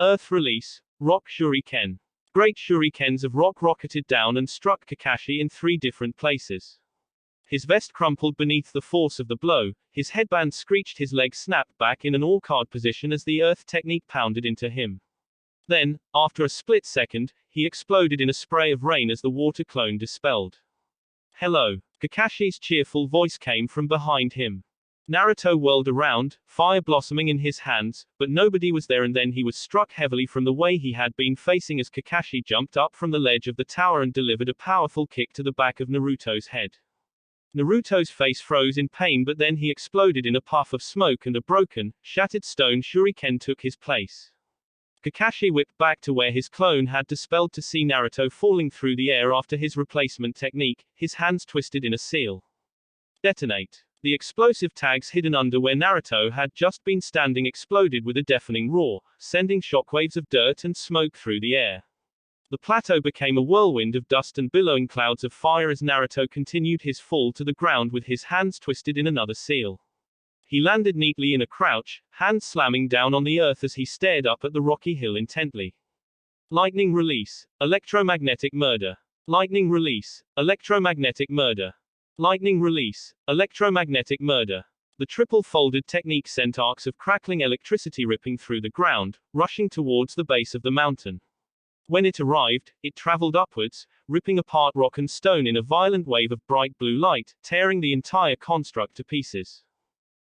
Earth release, rock shuriken. Great shurikens of rock rocketed down and struck Kakashi in 3 different places. His vest crumpled beneath the force of the blow, his headband screeched, his leg snapped back in an all-card position as the earth technique pounded into him. Then, after a split second, he exploded in a spray of rain as the water clone dispelled. Hello. Kakashi's cheerful voice came from behind him. Naruto whirled around, fire blossoming in his hands, but nobody was there, and then he was struck heavily from the way he had been facing as Kakashi jumped up from the ledge of the tower and delivered a powerful kick to the back of Naruto's head. Naruto's face froze in pain, but then he exploded in a puff of smoke and a broken, shattered stone shuriken took his place. Kakashi whipped back to where his clone had dispelled to see Naruto falling through the air after his replacement technique, his hands twisted in a seal. Detonate. The explosive tags hidden under where Naruto had just been standing exploded with a deafening roar, sending shockwaves of dirt and smoke through the air. The plateau became a whirlwind of dust and billowing clouds of fire as Naruto continued his fall to the ground with his hands twisted in another seal. He landed neatly in a crouch, hands slamming down on the earth as he stared up at the rocky hill intently. Lightning release, electromagnetic murder. Lightning release, electromagnetic murder. Lightning release, electromagnetic murder. The triple folded technique sent arcs of crackling electricity ripping through the ground, rushing towards the base of the mountain. When it arrived, it traveled upwards, ripping apart rock and stone in a violent wave of bright blue light, tearing the entire construct to pieces.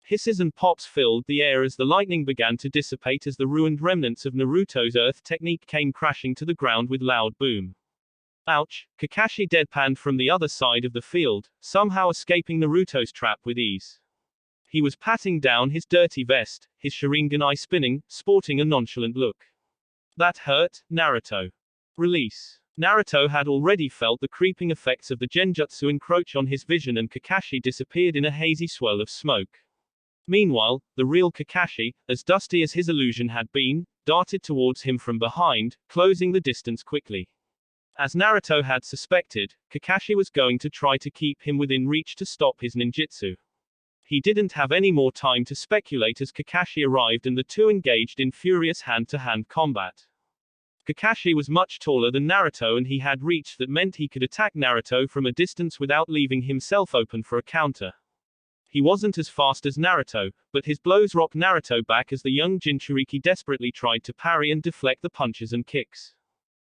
Hisses and pops filled the air as the lightning began to dissipate as the ruined remnants of Naruto's earth technique came crashing to the ground with loud boom. Ouch! Kakashi deadpanned from the other side of the field, somehow escaping Naruto's trap with ease. He was patting down his dirty vest, his Sharingan spinning, sporting a nonchalant look. That hurt, Naruto. Release. Naruto had already felt the creeping effects of the genjutsu encroach on his vision, and Kakashi disappeared in a hazy swirl of smoke. Meanwhile, the real Kakashi, as dusty as his illusion had been, darted towards him from behind, closing the distance quickly. As Naruto had suspected, Kakashi was going to try to keep him within reach to stop his ninjutsu. He didn't have any more time to speculate as Kakashi arrived and the two engaged in furious hand-to-hand combat. Kakashi was much taller than Naruto, and he had reach that meant he could attack Naruto from a distance without leaving himself open for a counter. He wasn't as fast as Naruto, but his blows rocked Naruto back as the young Jinchuriki desperately tried to parry and deflect the punches and kicks.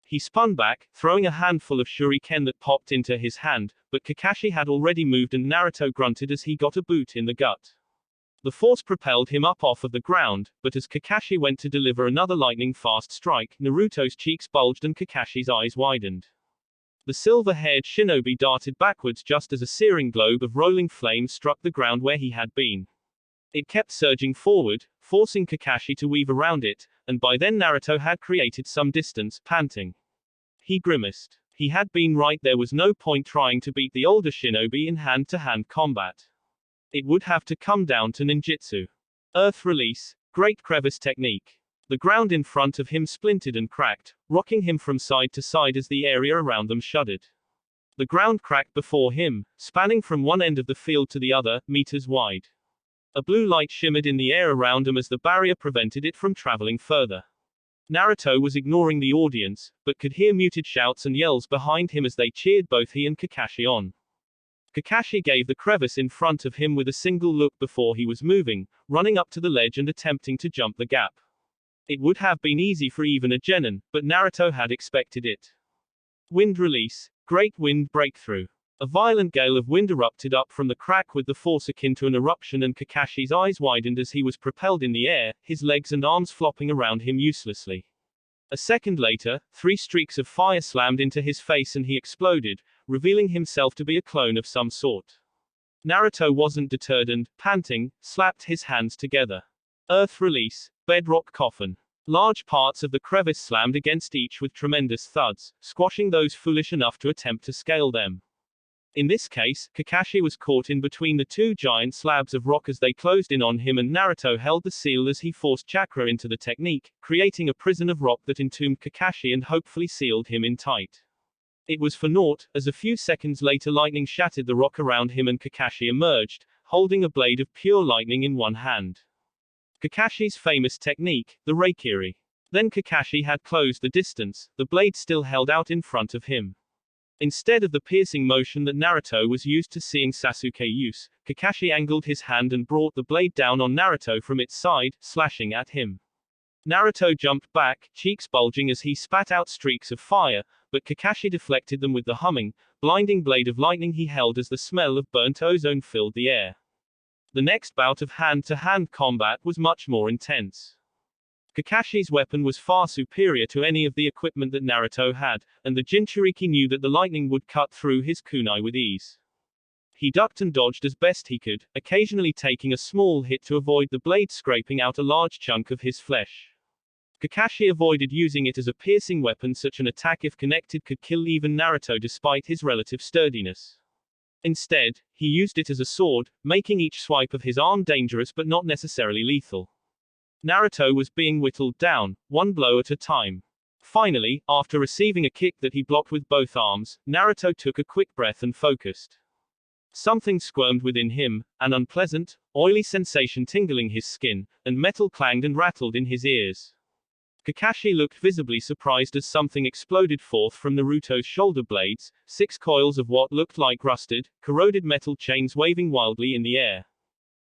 He spun back, throwing a handful of shuriken that popped into his hand, but Kakashi had already moved and Naruto grunted as he got a boot in the gut. The force propelled him up off of the ground, but as Kakashi went to deliver another lightning-fast strike, Naruto's cheeks bulged and Kakashi's eyes widened. The silver-haired shinobi darted backwards just as a searing globe of rolling flame struck the ground where he had been. It kept surging forward, forcing Kakashi to weave around it, and by then Naruto had created some distance, panting. He grimaced. He had been right, there was no point trying to beat the older shinobi in hand-to-hand combat. It would have to come down to ninjutsu. Earth release, great crevice technique. The ground in front of him splintered and cracked, rocking him from side to side as the area around them shuddered. The ground cracked before him, spanning from one end of the field to the other, meters wide. A blue light shimmered in the air around him as the barrier prevented it from traveling further. Naruto was ignoring the audience, but could hear muted shouts and yells behind him as they cheered both he and Kakashi on. Kakashi gave the crevice in front of him with a single look before he was moving, running up to the ledge and attempting to jump the gap. It would have been easy for even a genin, but Naruto had expected it. Wind release, great wind breakthrough. A violent gale of wind erupted up from the crack with the force akin to an eruption, and Kakashi's eyes widened as he was propelled in the air, his legs and arms flopping around him uselessly. A second later, 3 streaks of fire slammed into his face and he exploded, revealing himself to be a clone of some sort. Naruto wasn't deterred and, panting, slapped his hands together. Earth release, bedrock coffin. Large parts of the crevice slammed against each with tremendous thuds, squashing those foolish enough to attempt to scale them. In this case, Kakashi was caught in between the 2 giant slabs of rock as they closed in on him, and Naruto held the seal as he forced chakra into the technique, creating a prison of rock that entombed Kakashi and hopefully sealed him in tight. It was for naught, as a few seconds later lightning shattered the rock around him and Kakashi emerged, holding a blade of pure lightning in one hand. Kakashi's famous technique, the Reikiri. Then Kakashi had closed the distance, the blade still held out in front of him. Instead of the piercing motion that Naruto was used to seeing Sasuke use, Kakashi angled his hand and brought the blade down on Naruto from its side, slashing at him. Naruto jumped back, cheeks bulging as he spat out streaks of fire, but Kakashi deflected them with the humming, blinding blade of lightning he held as the smell of burnt ozone filled the air. The next bout of hand-to-hand combat was much more intense. Kakashi's weapon was far superior to any of the equipment that Naruto had, and the Jinchuriki knew that the lightning would cut through his kunai with ease. He ducked and dodged as best he could, occasionally taking a small hit to avoid the blade scraping out a large chunk of his flesh. Kakashi avoided using it as a piercing weapon. Such an attack, if connected, could kill even Naruto despite his relative sturdiness. Instead, he used it as a sword, making each swipe of his arm dangerous but not necessarily lethal. Naruto was being whittled down, one blow at a time. Finally, after receiving a kick that he blocked with both arms, Naruto took a quick breath and focused. Something squirmed within him, an unpleasant, oily sensation tingling his skin, and metal clanged and rattled in his ears. Kakashi looked visibly surprised as something exploded forth from Naruto's shoulder blades, 6 coils of what looked like rusted, corroded metal chains waving wildly in the air.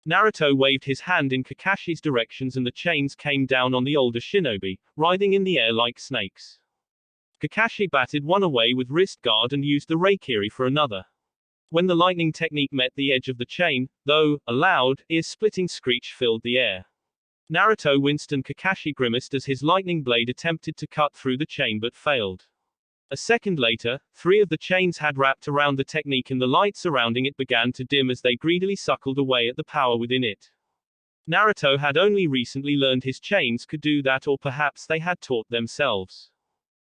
Naruto waved his hand in Kakashi's directions and the chains came down on the older shinobi, writhing in the air like snakes. Kakashi batted one away with wrist guard and used the Reikiri for another. When the lightning technique met the edge of the chain, though, a loud, ear-splitting screech filled the air. Naruto winced and Kakashi grimaced as his lightning blade attempted to cut through the chain but failed. A second later, 3 of the chains had wrapped around the technique and the light surrounding it began to dim as they greedily suckled away at the power within it. Naruto had only recently learned his chains could do that, or perhaps they had taught themselves.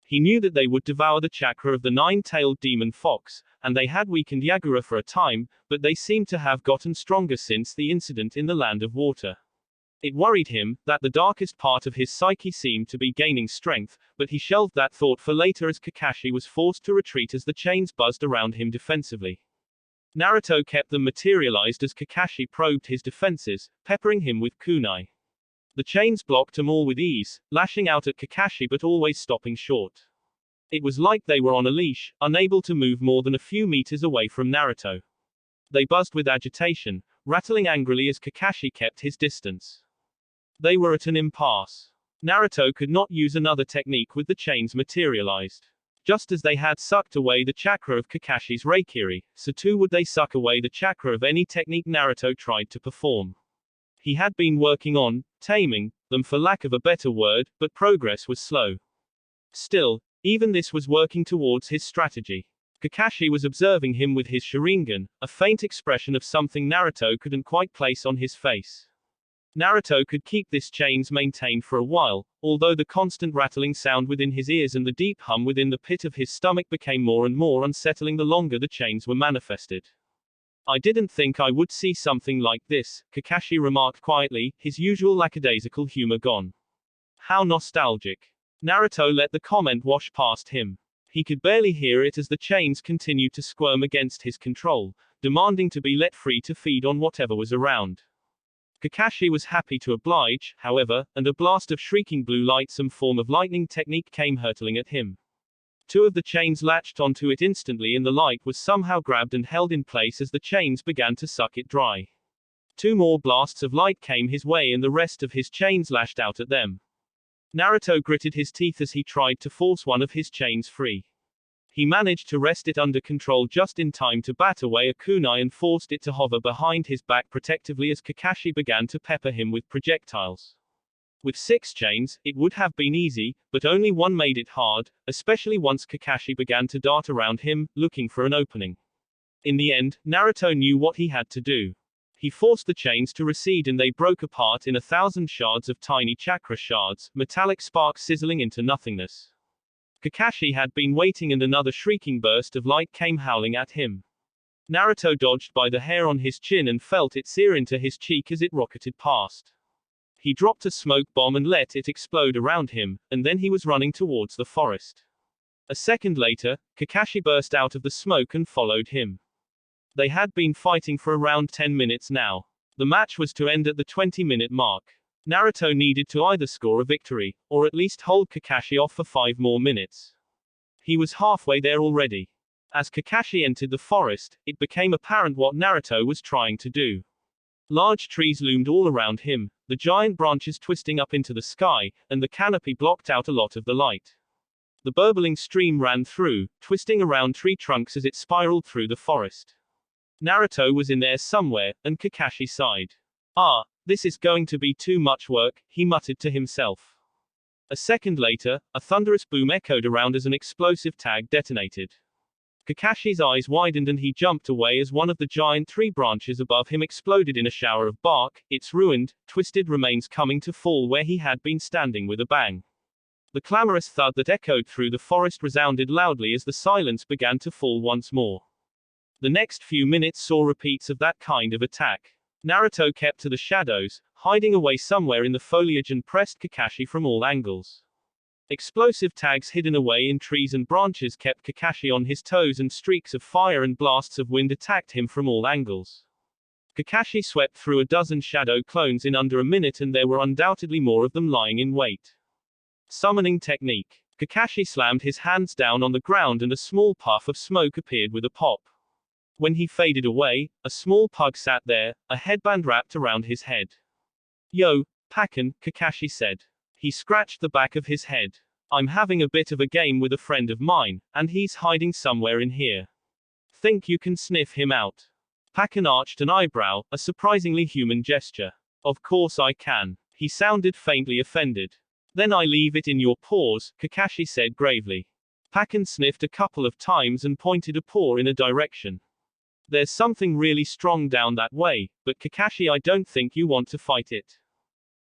He knew that they would devour the chakra of the nine-tailed demon fox, and they had weakened Yagura for a time, but they seemed to have gotten stronger since the incident in the Land of Water. It worried him that the darkest part of his psyche seemed to be gaining strength, but he shelved that thought for later as Kakashi was forced to retreat as the chains buzzed around him defensively. Naruto kept them materialized as Kakashi probed his defenses, peppering him with kunai. The chains blocked them all with ease, lashing out at Kakashi but always stopping short. It was like they were on a leash, unable to move more than a few meters away from Naruto. They buzzed with agitation, rattling angrily as Kakashi kept his distance. They were at an impasse. Naruto could not use another technique with the chains materialized. Just as they had sucked away the chakra of Kakashi's Reikiri, so too would they suck away the chakra of any technique Naruto tried to perform. He had been working on taming them for lack of a better word, but progress was slow. Still, even this was working towards his strategy. Kakashi was observing him with his Sharingan, a faint expression of something Naruto couldn't quite place on his face. Naruto could keep this chains maintained for a while, although the constant rattling sound within his ears and the deep hum within the pit of his stomach became more and more unsettling the longer the chains were manifested. I didn't think I would see something like this, Kakashi remarked quietly, his usual lackadaisical humor gone. How nostalgic. Naruto let the comment wash past him. He could barely hear it as the chains continued to squirm against his control, demanding to be let free to feed on whatever was around. Kakashi was happy to oblige, however, and a blast of shrieking blue light, some form of lightning technique, came hurtling at him. Two of the chains latched onto it instantly and the light was somehow grabbed and held in place as the chains began to suck it dry. Two more blasts of light came his way and the rest of his chains lashed out at them. Naruto gritted his teeth as he tried to force one of his chains free. He managed to wrest it under control just in time to bat away a kunai and forced it to hover behind his back protectively as Kakashi began to pepper him with projectiles. With 6 chains, it would have been easy, but only one made it hard, especially once Kakashi began to dart around him, looking for an opening. In the end, Naruto knew what he had to do. He forced the chains to recede and they broke apart in 1,000 shards of tiny chakra shards, metallic sparks sizzling into nothingness. Kakashi had been waiting and another shrieking burst of light came howling at him. Naruto dodged by the hair on his chin and felt it sear into his cheek as it rocketed past. He dropped a smoke bomb and let it explode around him, and then he was running towards the forest. A second later, Kakashi burst out of the smoke and followed him. They had been fighting for around 10 minutes now. The match was to end at the 20-minute mark. Naruto needed to either score a victory, or at least hold Kakashi off for 5 more minutes. He was halfway there already. As Kakashi entered the forest, it became apparent what Naruto was trying to do. Large trees loomed all around him, the giant branches twisting up into the sky, and the canopy blocked out a lot of the light. The burbling stream ran through, twisting around tree trunks as it spiraled through the forest. Naruto was in there somewhere, and Kakashi sighed. Ah, this is going to be too much work, he muttered to himself. A second later, a thunderous boom echoed around as an explosive tag detonated. Kakashi's eyes widened and he jumped away as one of the giant tree branches above him exploded in a shower of bark, its ruined, twisted remains coming to fall where he had been standing with a bang. The clamorous thud that echoed through the forest resounded loudly as the silence began to fall once more. The next few minutes saw repeats of that kind of attack. Naruto kept to the shadows, hiding away somewhere in the foliage and pressed Kakashi from all angles. Explosive tags hidden away in trees and branches kept Kakashi on his toes and streaks of fire and blasts of wind attacked him from all angles. Kakashi swept through a dozen shadow clones in under a minute and there were undoubtedly more of them lying in wait. Summoning technique. Kakashi slammed his hands down on the ground and a small puff of smoke appeared with a pop. When he faded away, a small pug sat there, a headband wrapped around his head. Yo, Pakken, Kakashi said. He scratched the back of his head. I'm having a bit of a game with a friend of mine, and he's hiding somewhere in here. Think you can sniff him out? Pakken arched an eyebrow, a surprisingly human gesture. Of course I can. He sounded faintly offended. Then I leave it in your paws, Kakashi said gravely. Pakken sniffed a couple of times and pointed a paw in a direction. There's something really strong down that way, but Kakashi, I don't think you want to fight it.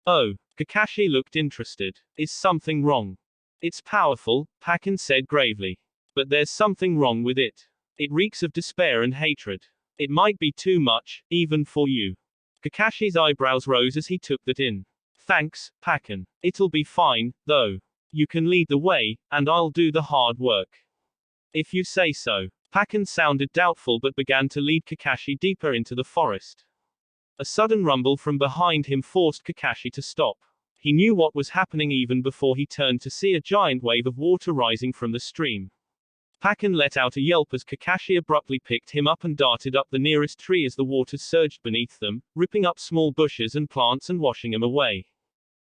Oh, Kakashi looked interested. Is something wrong? It's powerful, Pakken said gravely. But there's something wrong with it. It reeks of despair and hatred. It might be too much, even for you. Kakashi's eyebrows rose as he took that in. Thanks, Pakken. It'll be fine, though. You can lead the way, and I'll do the hard work. If you say so. Pakken sounded doubtful but began to lead Kakashi deeper into the forest. A sudden rumble from behind him forced Kakashi to stop. He knew what was happening even before he turned to see a giant wave of water rising from the stream. Pakken let out a yelp as Kakashi abruptly picked him up and darted up the nearest tree as the waters surged beneath them, ripping up small bushes and plants and washing them away.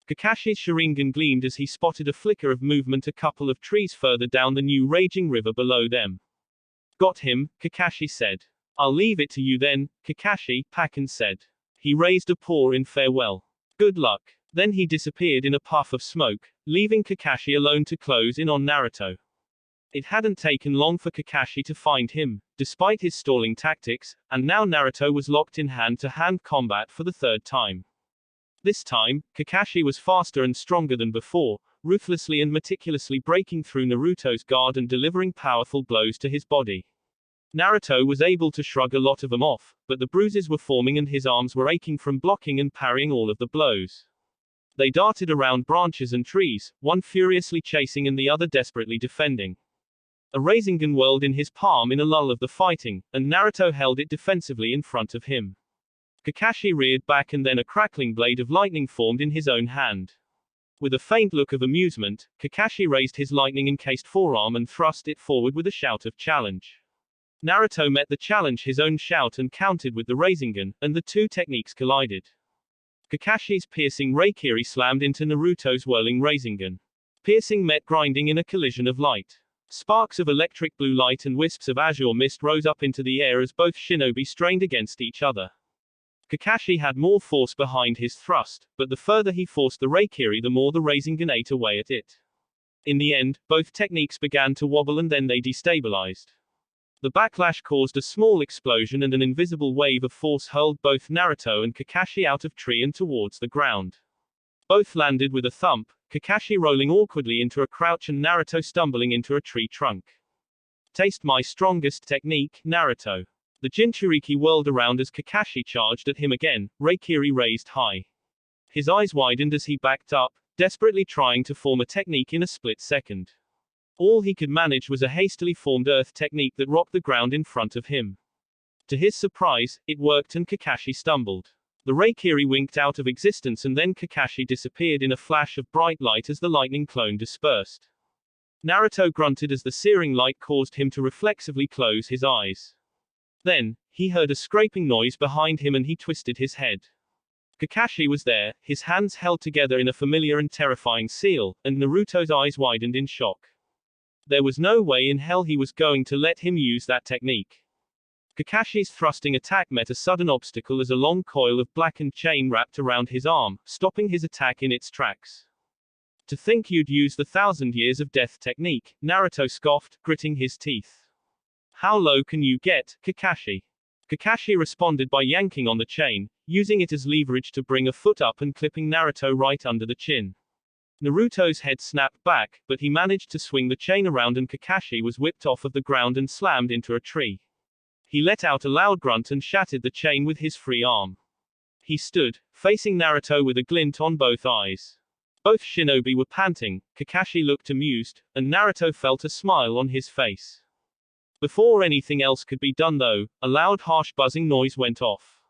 Kakashi's Sharingan gleamed as he spotted a flicker of movement a couple of trees further down the new raging river below them. Got him, Kakashi said. I'll leave it to you then, Kakashi, Pakken said. He raised a paw in farewell. Good luck. Then he disappeared in a puff of smoke, leaving Kakashi alone to close in on Naruto. It hadn't taken long for Kakashi to find him, despite his stalling tactics, and now Naruto was locked in hand-to-hand combat for the third time. This time, Kakashi was faster and stronger than before, ruthlessly and meticulously breaking through Naruto's guard and delivering powerful blows to his body. Naruto was able to shrug a lot of them off, but the bruises were forming and his arms were aching from blocking and parrying all of the blows. They darted around branches and trees, one furiously chasing and the other desperately defending. A Rasengan whirled in his palm in a lull of the fighting, and Naruto held it defensively in front of him. Kakashi reared back and then a crackling blade of lightning formed in his own hand. With a faint look of amusement, Kakashi raised his lightning-encased forearm and thrust it forward with a shout of challenge. Naruto met the challenge his own shout and countered with the Rasengan, and the two techniques collided. Kakashi's piercing Raikiri slammed into Naruto's whirling Rasengan. Piercing met grinding in a collision of light. Sparks of electric blue light and wisps of azure mist rose up into the air as both shinobi strained against each other. Kakashi had more force behind his thrust, but the further he forced the Raikiri the more the Rasengan ate away at it. In the end, both techniques began to wobble and then they destabilized. The backlash caused a small explosion and an invisible wave of force hurled both Naruto and Kakashi out of tree and towards the ground. Both landed with a thump, Kakashi rolling awkwardly into a crouch and Naruto stumbling into a tree trunk. Taste my strongest technique, Naruto. The Jinchuriki whirled around as Kakashi charged at him again, Raikiri raised high. His eyes widened as he backed up, desperately trying to form a technique in a split second. All he could manage was a hastily formed earth technique that rocked the ground in front of him. To his surprise, it worked and Kakashi stumbled. The Raikiri winked out of existence and then Kakashi disappeared in a flash of bright light as the lightning clone dispersed. Naruto grunted as the searing light caused him to reflexively close his eyes. Then, he heard a scraping noise behind him and he twisted his head. Kakashi was there, his hands held together in a familiar and terrifying seal, and Naruto's eyes widened in shock. There was no way in hell he was going to let him use that technique. Kakashi's thrusting attack met a sudden obstacle as a long coil of blackened chain wrapped around his arm, stopping his attack in its tracks. To think you'd use the 1,000 years of death technique, Naruto scoffed, gritting his teeth. How low can you get, Kakashi? Kakashi responded by yanking on the chain, using it as leverage to bring a foot up and clipping Naruto right under the chin. Naruto's head snapped back, but he managed to swing the chain around and Kakashi was whipped off of the ground and slammed into a tree. He let out a loud grunt and shattered the chain with his free arm. He stood, facing Naruto with a glint on both eyes. Both shinobi were panting, Kakashi looked amused, and Naruto felt a smile on his face. Before anything else could be done though, a loud harsh buzzing noise went off.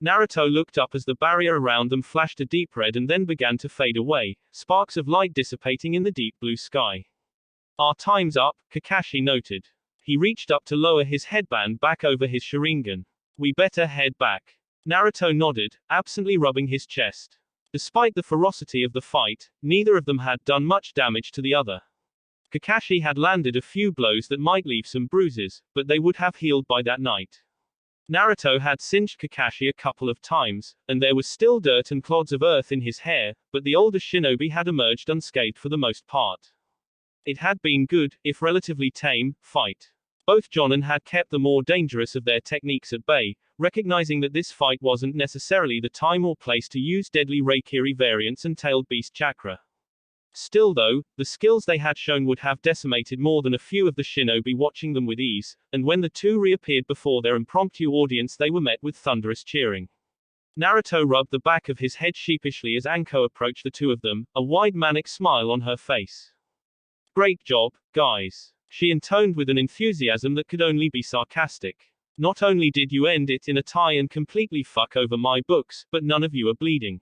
Naruto looked up as the barrier around them flashed a deep red and then began to fade away, sparks of light dissipating in the deep blue sky. Our time's up, Kakashi noted. He reached up to lower his headband back over his Sharingan. We better head back. Naruto nodded, absently rubbing his chest. Despite the ferocity of the fight, neither of them had done much damage to the other. Kakashi had landed a few blows that might leave some bruises, but they would have healed by that night. Naruto had singed Kakashi a couple of times, and there was still dirt and clods of earth in his hair, but the older shinobi had emerged unscathed for the most part. It had been good, if relatively tame, fight. Both Jonin had kept the more dangerous of their techniques at bay, recognizing that this fight wasn't necessarily the time or place to use deadly Raikiri variants and tailed beast chakra. Still though, the skills they had shown would have decimated more than a few of the shinobi watching them with ease, and when the two reappeared before their impromptu audience they were met with thunderous cheering. Naruto rubbed the back of his head sheepishly as Anko approached the two of them, a wide manic smile on her face. Great job, guys, she intoned with an enthusiasm that could only be sarcastic. Not only did you end it in a tie and completely fuck over my books, but none of you are bleeding.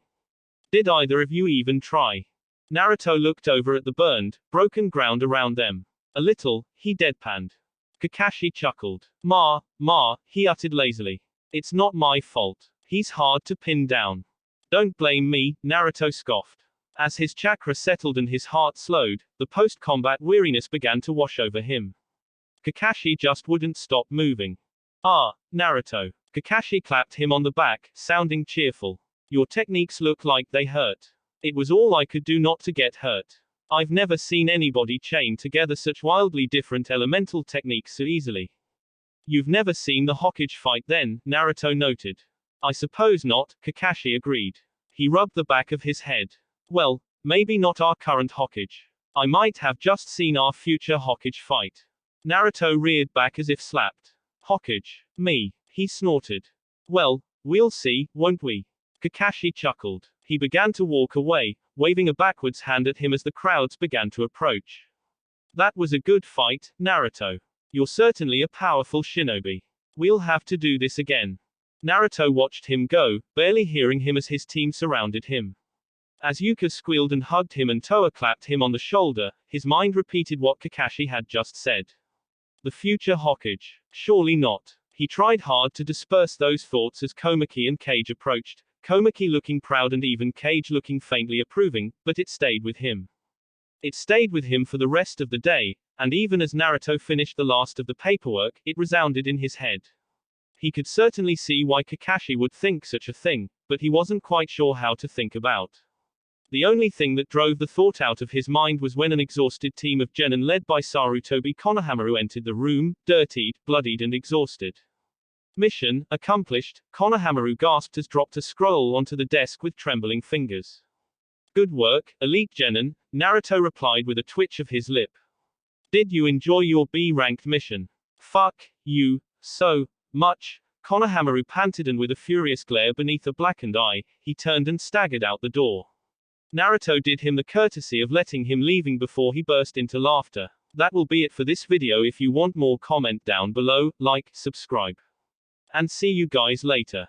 Did either of you even try? Naruto looked over at the burned, broken ground around them. A little, he deadpanned. Kakashi chuckled. Ma, he uttered lazily. It's not my fault. He's hard to pin down. Don't blame me, Naruto scoffed. As his chakra settled and his heart slowed, the post-combat weariness began to wash over him. Kakashi just wouldn't stop moving. Ah, Naruto. Kakashi clapped him on the back, sounding cheerful. Your techniques look like they hurt. It was all I could do not to get hurt. I've never seen anybody chain together such wildly different elemental techniques so easily. You've never seen the Hokage fight then, Naruto noted. I suppose not, Kakashi agreed. He rubbed the back of his head. Well, maybe not our current Hokage. I might have just seen our future Hokage fight. Naruto reared back as if slapped. Hokage? Me? He snorted. Well, we'll see, won't we? Kakashi chuckled. He began to walk away, waving a backwards hand at him as the crowds began to approach. That was a good fight, Naruto. You're certainly a powerful shinobi. We'll have to do this again. Naruto watched him go, barely hearing him as his team surrounded him. As Yuka squealed and hugged him and Toa clapped him on the shoulder, his mind repeated what Kakashi had just said. The future Hokage. Surely not. He tried hard to disperse those thoughts as Komaki and Kage approached, Komaki looking proud and even Kage looking faintly approving, but it stayed with him. It stayed with him for the rest of the day, and even as Naruto finished the last of the paperwork, it resounded in his head. He could certainly see why Kakashi would think such a thing, but he wasn't quite sure how to think about. The only thing that drove the thought out of his mind was when an exhausted team of genin led by Sarutobi Konohamaru entered the room, dirtied, bloodied and exhausted. Mission accomplished, Konohamaru gasped as dropped a scroll onto the desk with trembling fingers. Good work, Elite Genin, Naruto replied with a twitch of his lip. Did you enjoy your B-ranked mission? Fuck you so much, Konohamaru panted, and with a furious glare beneath a blackened eye, he turned and staggered out the door. Naruto did him the courtesy of letting him leaving before he burst into laughter. That will be it for this video. If you want more, comment down below, like, subscribe. And see you guys later.